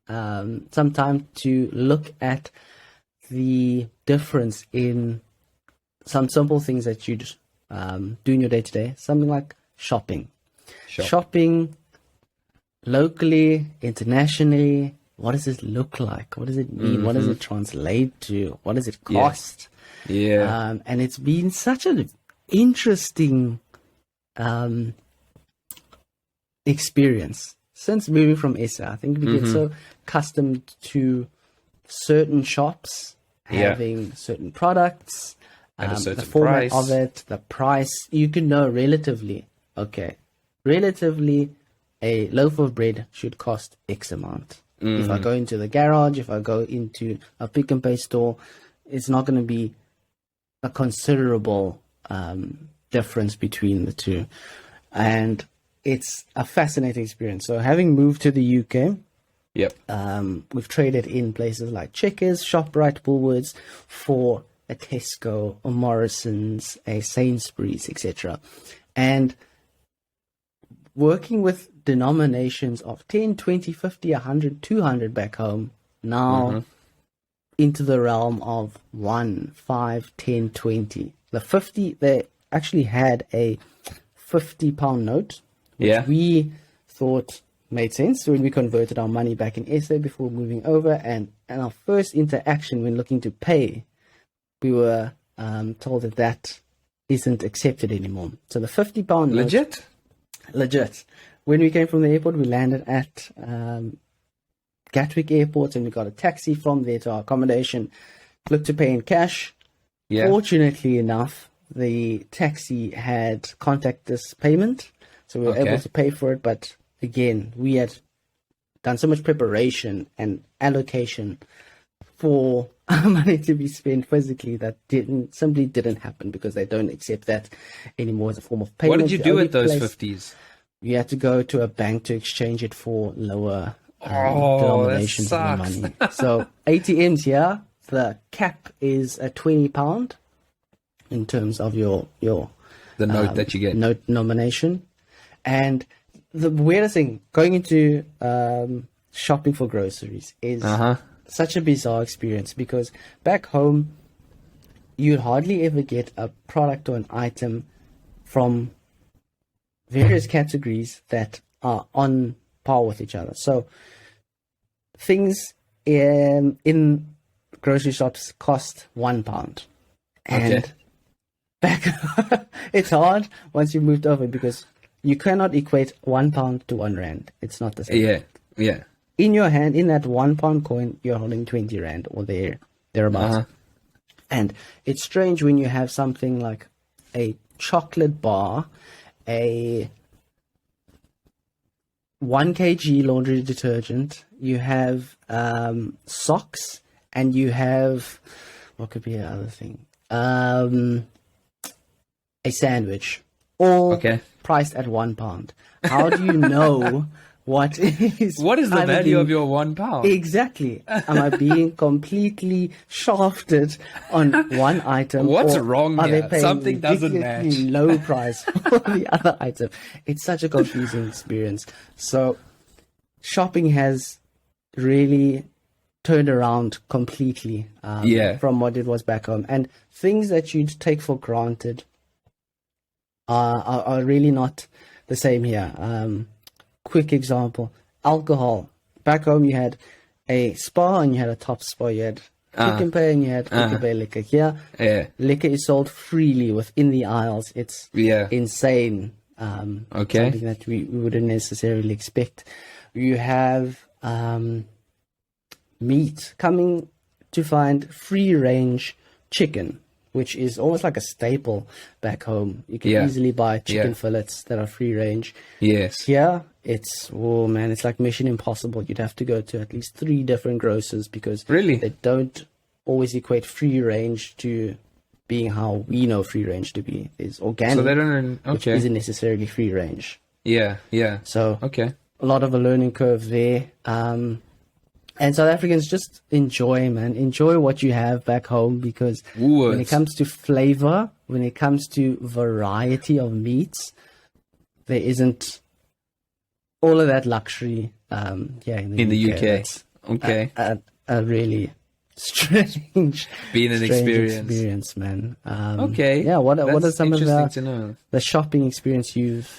[SPEAKER 1] some time to look at the difference in some simple things that you do in your day-to-day. Something like shopping. Shopping locally, internationally. What does it look like? What does it mean? What does it translate to? What does it cost?
[SPEAKER 2] Yeah.
[SPEAKER 1] And it's been such an interesting experience since moving from SA. I think we get so accustomed to certain shops having certain products,
[SPEAKER 2] at a certain
[SPEAKER 1] the format
[SPEAKER 2] price
[SPEAKER 1] of it, the price. You can know relatively, a loaf of bread should cost X amount. If I go into the garage, if I go into a Pick and Pay store, it's not going to be a considerable difference between the two. And it's a fascinating experience. So having moved to the UK, we've traded in places like Checkers, ShopRite, Woolworths for a Tesco, a Morrison's, a Sainsbury's, etc. And working with denominations of 10, 20, 50, 100, 200 back home, now into the realm of 1, 5, 10, 20. The 50, they actually had a £50 note, which we thought made sense when we converted our money back in SA before moving over. And our first interaction when looking to pay, we were told that that isn't accepted anymore. So the £50 note, legit. When we came from the airport, we landed at Gatwick Airport, and we got a taxi from there to our accommodation. Looked to pay in cash.
[SPEAKER 2] Yeah.
[SPEAKER 1] Fortunately enough, the taxi had contactless payment, so we were able to pay for it. But again, we had done so much preparation and allocation for money to be spent physically that simply didn't happen, because they don't accept that anymore as a form of payment.
[SPEAKER 2] What did you do with those 50s?
[SPEAKER 1] You had to go to a bank to exchange it for lower denominations of the money. So ATMs here, the cap is a £20 in terms of your
[SPEAKER 2] the note that you get,
[SPEAKER 1] note nomination. And the weirdest thing, going into shopping for groceries is such a bizarre experience, because back home you'd hardly ever get a product or an item from various categories that are on par with each other. So things in grocery shops cost £1, and back it's hard once you moved over, because you cannot equate £1 to £1. It's not the same.
[SPEAKER 2] Yeah.
[SPEAKER 1] In your hand, in that £1 coin, you're holding 20 rand or thereabouts. And it's strange when you have something like a chocolate bar, a 1 kg laundry detergent, you have socks, and you have, what could be the other thing? A sandwich, all priced at £1. How do you know what is
[SPEAKER 2] the value of your £1?
[SPEAKER 1] Exactly. Am I being completely shafted on one item?
[SPEAKER 2] What's wrong here? Something doesn't match.
[SPEAKER 1] Low price for the other item. It's such a confusing experience. So shopping has really turned around completely from what it was back home. And things that you'd take for granted are really not the same here. Quick example, alcohol. Back home you had a spa and you had a top spa. You had Pick and Pay and you had Pick and Pay liquor. Here, liquor is sold freely within the aisles. It's insane. Something that we wouldn't necessarily expect. You have meat coming to find free range chicken, which is almost like a staple back home. You can easily buy chicken fillets that are free range.
[SPEAKER 2] Yes.
[SPEAKER 1] Here, it's like Mission Impossible. You'd have to go to at least 3 different grocers, because they don't always equate free range to being how we know free range to be. Is organic,
[SPEAKER 2] so they don't,
[SPEAKER 1] which isn't necessarily free range.
[SPEAKER 2] Yeah.
[SPEAKER 1] So a lot of a learning curve there. And South Africans, just enjoy what you have back home, because when it comes to flavor, when it comes to variety of meats, there isn't all of that luxury in the UK. A really strange experience, man. What are some of the shopping experience you've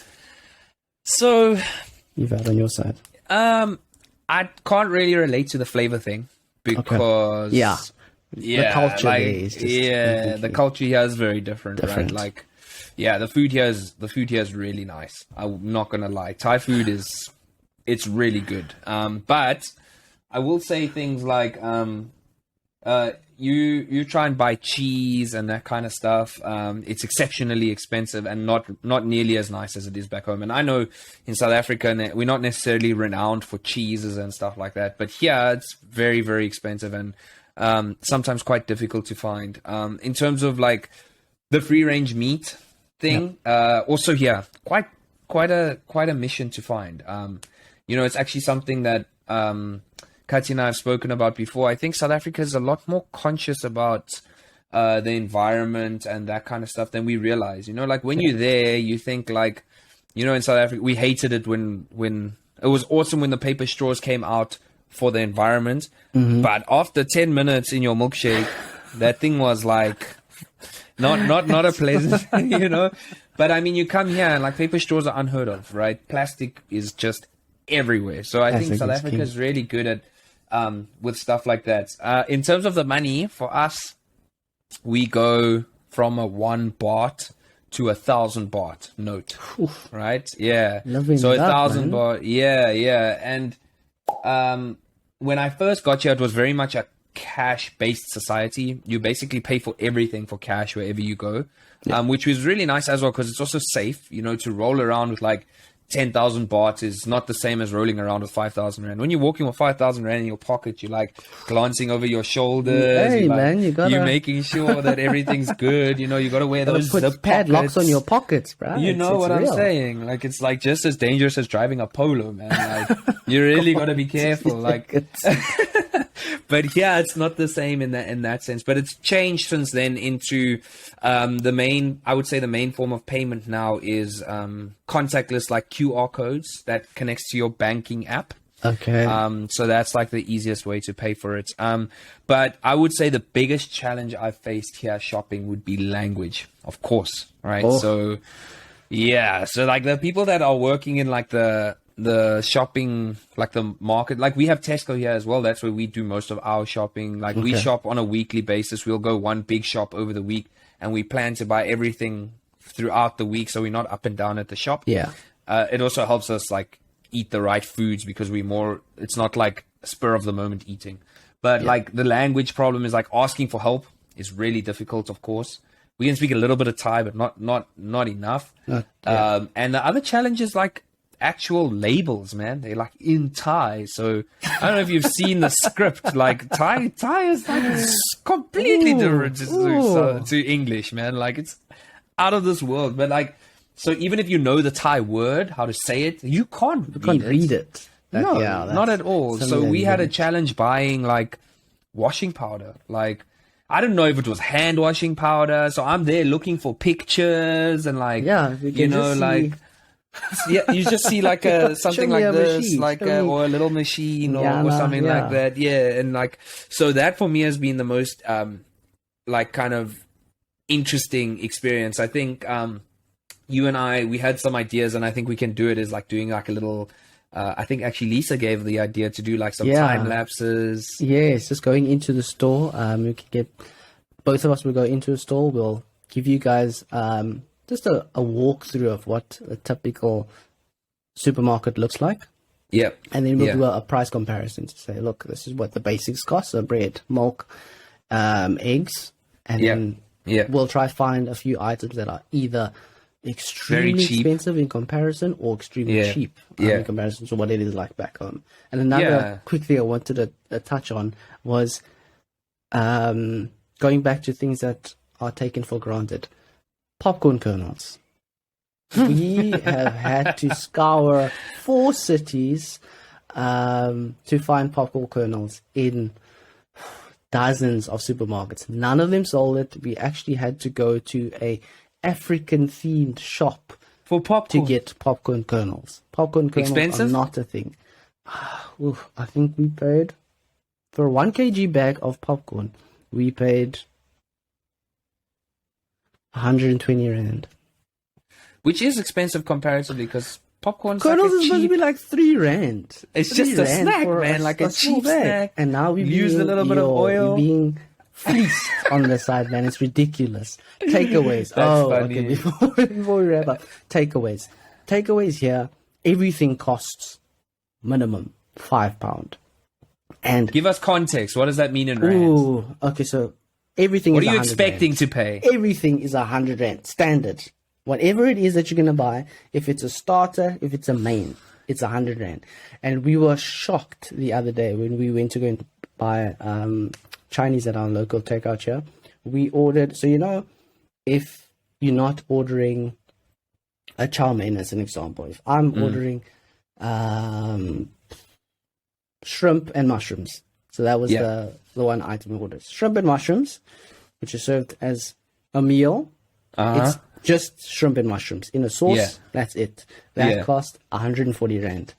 [SPEAKER 1] had on your side?
[SPEAKER 2] I can't really relate to the flavor thing, because
[SPEAKER 1] the culture is just
[SPEAKER 2] the culture here is very different, right? Like, the food here is really nice. I'm not gonna lie, Thai food it's really good. But I will say things like you try and buy cheese and that kind of stuff. It's exceptionally expensive and not nearly as nice as it is back home. And I know in South Africa we're not necessarily renowned for cheeses and stuff like that, but here it's very, very expensive and sometimes quite difficult to find. In terms of like the free range meat thing, also here quite a mission to find. It's actually something that Katya and I have spoken about before. I think South Africa is a lot more conscious about the environment and that kind of stuff than we realize. Like when you're there, you think like, in South Africa, we hated it when it was awesome when the paper straws came out for the environment. But after 10 minutes in your milkshake, that thing was like not a pleasant, But I mean, you come here and like paper straws are unheard of, right? Plastic is just everywhere. So I think South Africa is really good at with stuff like that. In terms of the money for us, we go from a 1 baht to 1,000 baht note.
[SPEAKER 1] Oof.
[SPEAKER 2] Right? Yeah.
[SPEAKER 1] Loving
[SPEAKER 2] so
[SPEAKER 1] that,
[SPEAKER 2] 1,000
[SPEAKER 1] man.
[SPEAKER 2] baht. Yeah. And when I first got here, it was very much a cash-based society. You basically pay for everything for cash wherever you go, which was really nice as well because it's also safe. To roll around with like 10,000 baht is not the same as rolling around with 5,000 rand. When you're walking with 5,000 rand in your pocket, you're like glancing over your shoulders.
[SPEAKER 1] Hey, man,
[SPEAKER 2] you're making sure that everything's good. You got to wear those
[SPEAKER 1] put
[SPEAKER 2] zip
[SPEAKER 1] padlocks
[SPEAKER 2] pockets
[SPEAKER 1] on your pockets, bro.
[SPEAKER 2] You know what I'm saying? Like, it's like just as dangerous as driving a Polo, man. Like, you really got to be careful. Like, but yeah, it's not the same in that sense. But it's changed since then into I would say the main form of payment now is contactless, like QR codes that connects to your banking app.
[SPEAKER 1] Okay.
[SPEAKER 2] So that's like the easiest way to pay for it. But I would say the biggest challenge I've faced here shopping would be language, of course, right?
[SPEAKER 1] Oh.
[SPEAKER 2] So yeah, so like the people that are working in like the shopping, like the market, like we have Tesco here as well. That's where we do most of our shopping. Like we shop on a weekly basis. We'll go one big shop over the week and we plan to buy everything throughout the week. So we're not up and down at the shop.
[SPEAKER 1] Yeah.
[SPEAKER 2] It also helps us like eat the right foods because it's not like spur of the moment eating. But like the language problem is like asking for help is really difficult, of course. We can speak a little bit of Thai, but not enough. And the other challenge is like actual labels, man. They're like in Thai. So I don't know if you've seen the script. Like Thai is like completely different to English, man. Like it's out of this world. But like, so even if you know the Thai word, how to say it, you can't
[SPEAKER 1] read it.
[SPEAKER 2] No, not at all. So we had a challenge buying like washing powder. Like, I don't know if it was hand washing powder. So I'm there looking for pictures and like, you just see like something like this, like or a little machine or something like that. Yeah. And like, so that for me has been the most like kind of interesting experience. I think you and I, we had some ideas and I think we can do it as like doing like a little, I think actually Lisa gave the idea to do like some time lapses.
[SPEAKER 1] Yes, just going into the store. We can get, both of us will go into a store. We'll give you guys just a walkthrough of what a typical supermarket looks like.
[SPEAKER 2] Yep.
[SPEAKER 1] And then we'll do a price comparison to say, look, this is what the basics cost. So bread, milk, eggs. And then we'll try find a few items that are either extremely expensive in comparison or extremely cheap in comparison to what it is like back home. And another quick thing I wanted to touch on was going back to things that are taken for granted. Popcorn kernels. We have had to scour 4 cities to find popcorn kernels in dozens of supermarkets. None of them sold it. We actually had to go to a African-themed shop
[SPEAKER 2] for popcorn
[SPEAKER 1] to get popcorn kernels. Popcorn kernels
[SPEAKER 2] expensive?
[SPEAKER 1] Are not a thing. I think we paid for a 1 kg bag of popcorn. We paid 120 rand,
[SPEAKER 2] which is expensive comparatively because popcorn
[SPEAKER 1] kernels is
[SPEAKER 2] cheap.
[SPEAKER 1] supposed to be like 3 rand.
[SPEAKER 2] It's just a snack, man, like a cheap snack.
[SPEAKER 1] And now we
[SPEAKER 2] use a little bit of oil.
[SPEAKER 1] We're being fleeced on the side, man. It's ridiculous. Takeaways.
[SPEAKER 2] Funny.
[SPEAKER 1] Okay. Before we wrap up, takeaways here. Everything costs minimum £5. And
[SPEAKER 2] give us context. What does that mean in rand?
[SPEAKER 1] Okay. So everything.
[SPEAKER 2] What
[SPEAKER 1] is
[SPEAKER 2] are you
[SPEAKER 1] 100
[SPEAKER 2] expecting
[SPEAKER 1] rand.
[SPEAKER 2] To pay?
[SPEAKER 1] Everything is 100 rand standard. Whatever it is that you're gonna buy, if it's a starter, if it's a main, it's 100 rand. And we were shocked the other day when we went to go and buy Chinese at our local takeout here. We ordered, so if you're not ordering a chow mein as an example, if I'm ordering shrimp and mushrooms, so that was the one item we ordered. Shrimp and mushrooms, which is served as a meal. It's just shrimp and mushrooms in a sauce. That's it. That cost 140 rand.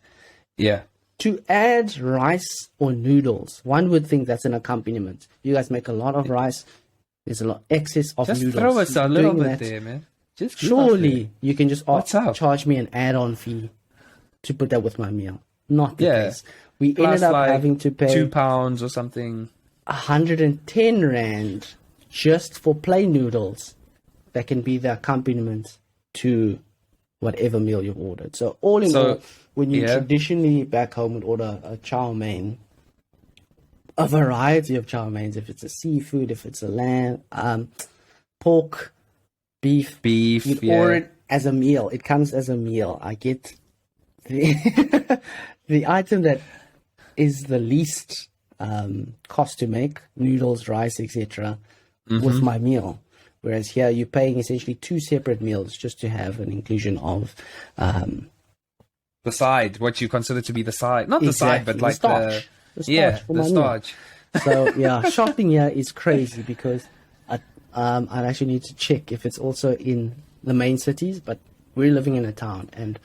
[SPEAKER 2] Yeah.
[SPEAKER 1] To add rice or noodles, one would think that's an accompaniment. You guys make a lot of rice. There's a lot excess of noodles.
[SPEAKER 2] Just throw us a little bit there, man. Just
[SPEAKER 1] surely you can just charge me an add-on fee to put that with my meal. Not the case. We ended up having to pay
[SPEAKER 2] £2 or something.
[SPEAKER 1] 110 rand just for plain noodles that can be the accompaniment to whatever meal you've ordered. So all in all, when you traditionally back home would order a chow mein, a variety of chow meins, if it's a seafood, if it's a lamb, pork, beef, you'd order it as a meal. It comes as a meal. I get the the item that is the least cost to make, noodles, rice, etc., with my meal. Whereas here you're paying essentially 2 separate meals just to have an inclusion of
[SPEAKER 2] the side, what you consider to be the side, not the side, but like
[SPEAKER 1] the starch for my
[SPEAKER 2] starch.
[SPEAKER 1] Meal. So yeah, shopping here is crazy because I actually need to check if it's also in the main cities, but we're living in a town, and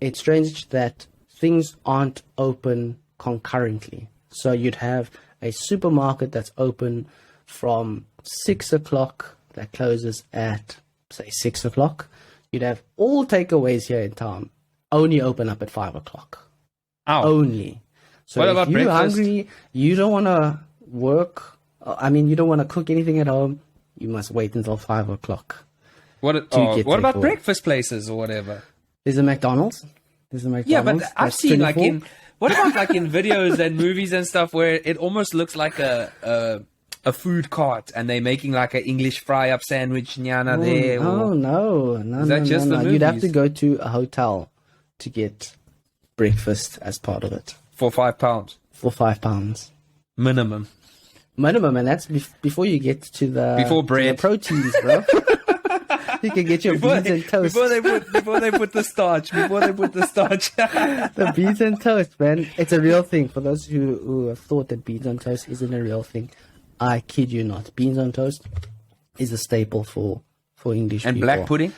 [SPEAKER 1] it's strange that things aren't open concurrently. So you'd have a supermarket that's open from 6 o'clock that closes at, say, 6 o'clock. You'd have all takeaways here in town only open up at 5 o'clock. Only. So
[SPEAKER 2] what
[SPEAKER 1] if
[SPEAKER 2] about
[SPEAKER 1] you're
[SPEAKER 2] breakfast?
[SPEAKER 1] hungry, you don't want to work, you don't want to cook anything at home, you must wait until 5 o'clock.
[SPEAKER 2] What about breakfast places or whatever?
[SPEAKER 1] There's a McDonald's.
[SPEAKER 2] Yeah, but I've seen 24. What about like in videos and movies and stuff where it almost looks like a food cart and they're making like an English fry-up sandwich nyana there?
[SPEAKER 1] No.
[SPEAKER 2] Is that just the movies?
[SPEAKER 1] You'd have to go to a hotel to get breakfast as part of it.
[SPEAKER 2] For £5?
[SPEAKER 1] For £5.
[SPEAKER 2] Minimum,
[SPEAKER 1] and that's before you get to the
[SPEAKER 2] bread,
[SPEAKER 1] to the proteins, bro. You can get your beans and toast
[SPEAKER 2] before they put the starch.
[SPEAKER 1] The beans and toast, man, it's a real thing. For those who have thought that beans on toast isn't a real thing, I kid you not. Beans on toast is a staple for English
[SPEAKER 2] and
[SPEAKER 1] people.
[SPEAKER 2] And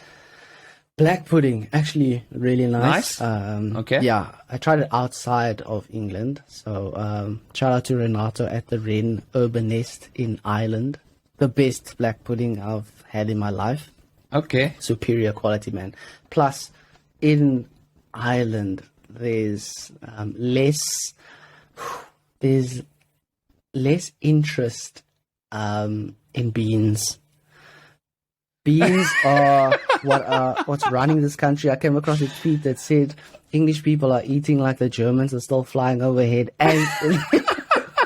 [SPEAKER 1] Black pudding, actually really nice.
[SPEAKER 2] Okay.
[SPEAKER 1] Yeah, I tried it outside of England. So shout out to Renato at the Wren Urban Nest in Ireland. The best black pudding I've had in my life.
[SPEAKER 2] Okay.
[SPEAKER 1] Superior quality, man. Plus, in Ireland, there's less interest in beans. Beans are what's running this country. I came across a tweet that said English people are eating like the Germans are still flying overhead, and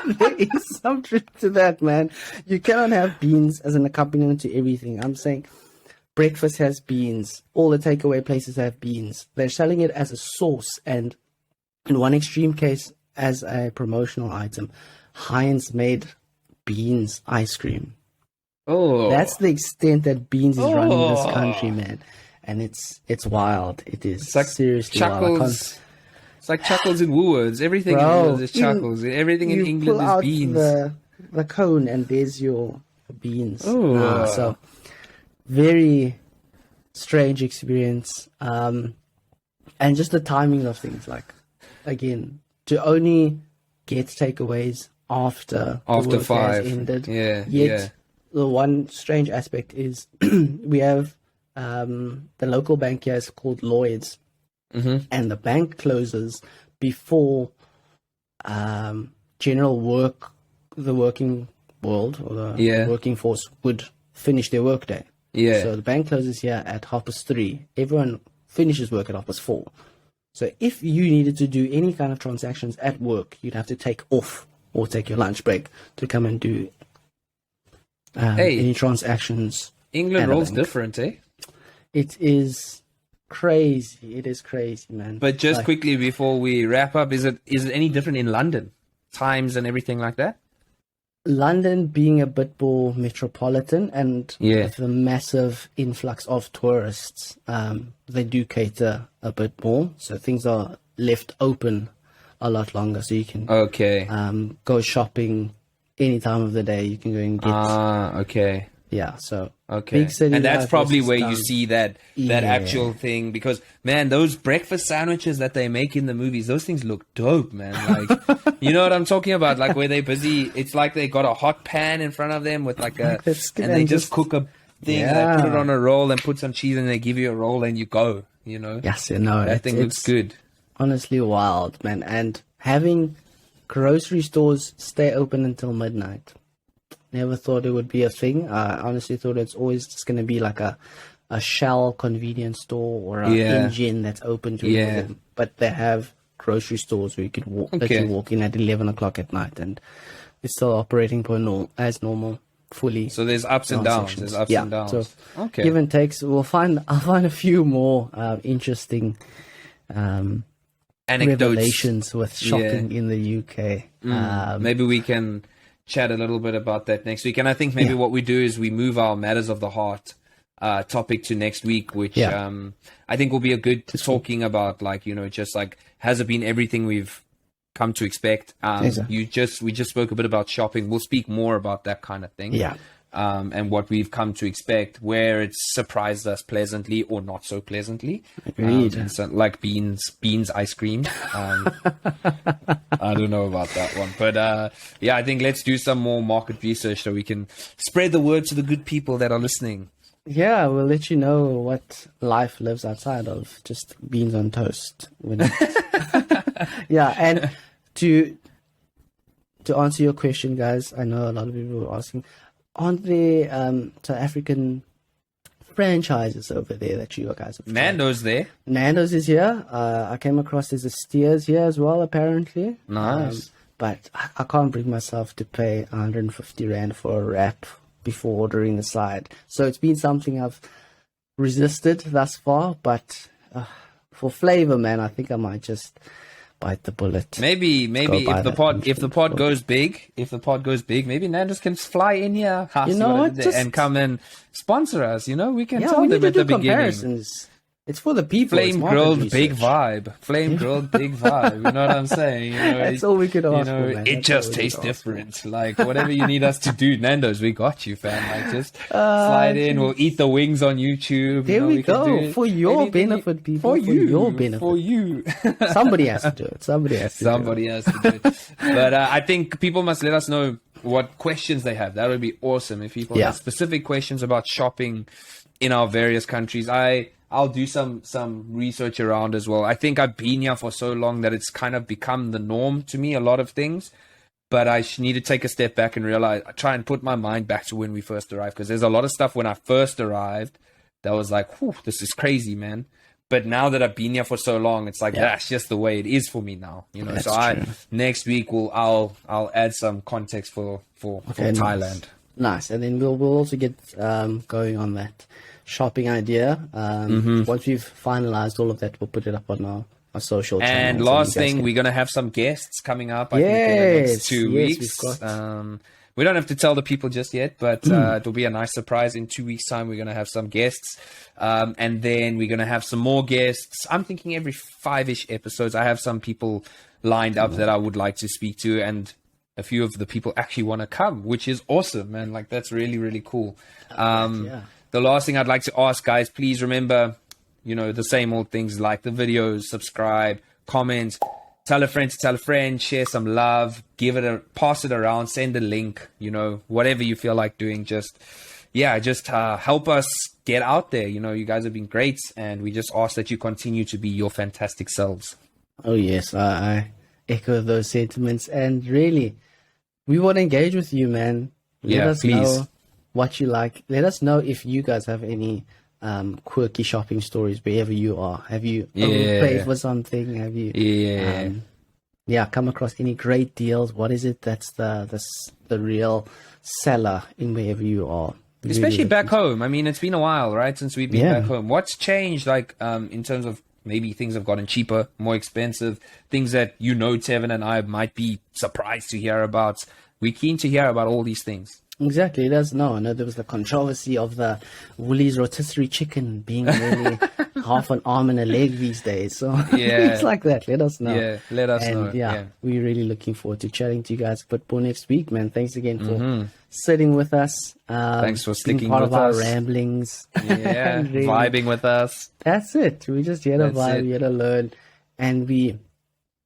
[SPEAKER 1] there is some truth to that, man. You cannot have beans as an accompaniment to everything. I'm saying breakfast has beans. All the takeaway places have beans. They're selling it as a sauce, and in one extreme case, as a promotional item. Heinz made beans ice cream.
[SPEAKER 2] Oh,
[SPEAKER 1] that's the extent that beans is running this country, man. And it's wild. It is. It's like seriously
[SPEAKER 2] Chuckles.
[SPEAKER 1] Wild.
[SPEAKER 2] It's like Chuckles in Woolworths. Everything in Woolworths is Chuckles. Everything in England is beans.
[SPEAKER 1] The cone, and there's your beans. So very strange experience. And just the timing of things. Like, again, to only get takeaways after
[SPEAKER 2] 5
[SPEAKER 1] ended.
[SPEAKER 2] Yeah.
[SPEAKER 1] The one strange aspect is we have the local bank here is called Lloyd's, and the bank closes before general work, the working world or the working force would finish their workday. Yeah. So the bank closes here at 3:30. Everyone finishes work at 4:30. So if you needed to do any kind of transactions at work, you'd have to take off or take your lunch break to come and do any transactions.
[SPEAKER 2] England rolls different, eh?
[SPEAKER 1] It is crazy. It is crazy, man.
[SPEAKER 2] But just quickly before we wrap up, is it any different in London? Times and everything like that?
[SPEAKER 1] London being a bit more metropolitan and with the massive influx of tourists, they do cater a bit more. So things are left open a lot longer. So you can go shopping any time of the day. You can go and get big city,
[SPEAKER 2] and that's probably where you see that actual thing, because man, those breakfast sandwiches that they make in the movies, those things look dope, man. Like, you know what I'm talking about, like where they're busy, it's like they got a hot pan in front of them with like and they just cook a thing, they put it on a roll and put some cheese and they give you a roll and you go, you know. That thing looks good.
[SPEAKER 1] Honestly wild, man. And having grocery stores stay open until midnight. Never thought it would be a thing. I honestly thought it's always just going to be like a Shell convenience store or an engine that's open to them. But they have grocery stores where you could let you walk in at 11 o'clock at night, and it's still operating as normal, fully.
[SPEAKER 2] So there's ups and downs. There's ups and downs.
[SPEAKER 1] So give and takes. I'll find a few more interesting
[SPEAKER 2] anecdotes,
[SPEAKER 1] revelations with shopping in the UK.
[SPEAKER 2] Maybe we can chat a little bit about that next week. And I think maybe what we do is we move our matters of the heart topic to next week, which I think will be a good talking about, like, you know, just like, has it been everything we've come to expect? We just spoke a bit about shopping. We'll speak more about that kind of thing. And what we've come to expect, where it's surprised us pleasantly or not so pleasantly.
[SPEAKER 1] Agreed.
[SPEAKER 2] So, like beans ice cream. I don't know about that one, but I think let's do some more market research so we can spread the word to the good people that are listening.
[SPEAKER 1] Yeah, we'll let you know what life lives outside of just beans on toast. And to answer your question, guys, I know a lot of people were asking, aren't there South African franchises over there that you guys have tried?
[SPEAKER 2] Nandos there.
[SPEAKER 1] Nandos is here. I came across there's a Steers here as well, apparently.
[SPEAKER 2] Nice.
[SPEAKER 1] But I can't bring myself to pay 150 Rand for a wrap before ordering the side. So it's been something I've resisted thus far, but for flavor, man, I think I might just bite the bullet.
[SPEAKER 2] Maybe if the pod goes big, maybe Nandos can fly in here, and come and sponsor us. You know, we can tell them at the beginning.
[SPEAKER 1] It's for the people.
[SPEAKER 2] Flame grilled big vibe. You know what I'm saying? You know,
[SPEAKER 1] that's all we could ask for, man.
[SPEAKER 2] It just tastes different. Like, whatever you need us to do, Nandos, we got you, fam. Like, just slide in. We'll eat the wings on YouTube.
[SPEAKER 1] There we go. For your benefit, people. For your benefit.
[SPEAKER 2] For you.
[SPEAKER 1] Somebody has to do it. Somebody has to do it.
[SPEAKER 2] But I think people must let us know what questions they have. That would be awesome. If people have specific questions about shopping in our various countries, I'll do some research around as well. I think I've been here for so long that it's kind of become the norm to me, a lot of things. But I need to take a step back and realize, I try and put my mind back to when we first arrived. Because there's a lot of stuff when I first arrived that was like, whew, this is crazy, man. But now that I've been here for so long, it's like, that's just the way it is for me now. You know, next week I'll add some context for Thailand.
[SPEAKER 1] Nice. And then we'll also get going on that shopping idea. Once we've finalized all of that, we'll put it up on our social channels.
[SPEAKER 2] And last thing, we're going to have some guests coming up, I think, in the next 2 weeks. We don't have to tell the people just yet, but it'll be a nice surprise. In 2 weeks' time, we're going to have some guests. And then we're going to have some more guests. I'm thinking every 5-ish episodes. I have some people lined up that I would like to speak to, and a few of the people actually want to come, which is awesome, man. Like, that's really, really cool. The last thing I'd like to ask, guys, please remember, you know, the same old things, like the videos, subscribe, comment, tell a friend, share some love, pass it around, send a link, you know, whatever you feel like doing. Just help us get out there. You know, you guys have been great, and we just ask that you continue to be your fantastic selves.
[SPEAKER 1] Oh, yes, I echo those sentiments, and really, we want to engage with you, man. Let us know what you like. Let us know if you guys have any quirky shopping stories wherever you are. Have you paid for something? Have you come across any great deals? What is it that's the real seller in wherever you are?
[SPEAKER 2] Especially back home. I mean, it's been a while, right, since we've been back home. What's changed, like, in terms of maybe things have gotten cheaper, more expensive, things that, you know, Tevin and I might be surprised to hear about. We're keen to hear about all these things.
[SPEAKER 1] Exactly. Let us know. I know there was the controversy of the Woolies rotisserie chicken being really half an arm and a leg these days. So it's like that. Let us know.
[SPEAKER 2] Yeah, let us know.
[SPEAKER 1] We're really looking forward to chatting to you guys football next week, man. Thanks again for sitting with us.
[SPEAKER 2] Thanks for sticking
[SPEAKER 1] part
[SPEAKER 2] with
[SPEAKER 1] of
[SPEAKER 2] us.
[SPEAKER 1] Our ramblings.
[SPEAKER 2] Yeah, really, vibing with us.
[SPEAKER 1] That's it. We just here to vibe, here to learn, and we're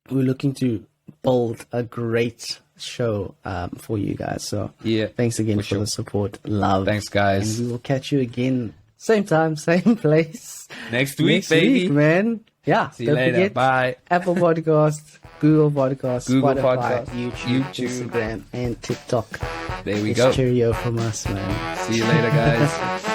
[SPEAKER 1] looking to build a great show for you guys. So thanks again for the support, love.
[SPEAKER 2] Thanks, guys.
[SPEAKER 1] And we will catch you again, same time, same place
[SPEAKER 2] next week, baby.
[SPEAKER 1] Man. Yeah.
[SPEAKER 2] See you later. Bye.
[SPEAKER 1] Apple Podcast. Google Podcast,
[SPEAKER 2] Google
[SPEAKER 1] Spotify,
[SPEAKER 2] Podcast,
[SPEAKER 1] YouTube, Instagram, and TikTok.
[SPEAKER 2] There we
[SPEAKER 1] It's
[SPEAKER 2] go.
[SPEAKER 1] cheerio from us, man.
[SPEAKER 2] See you later, guys.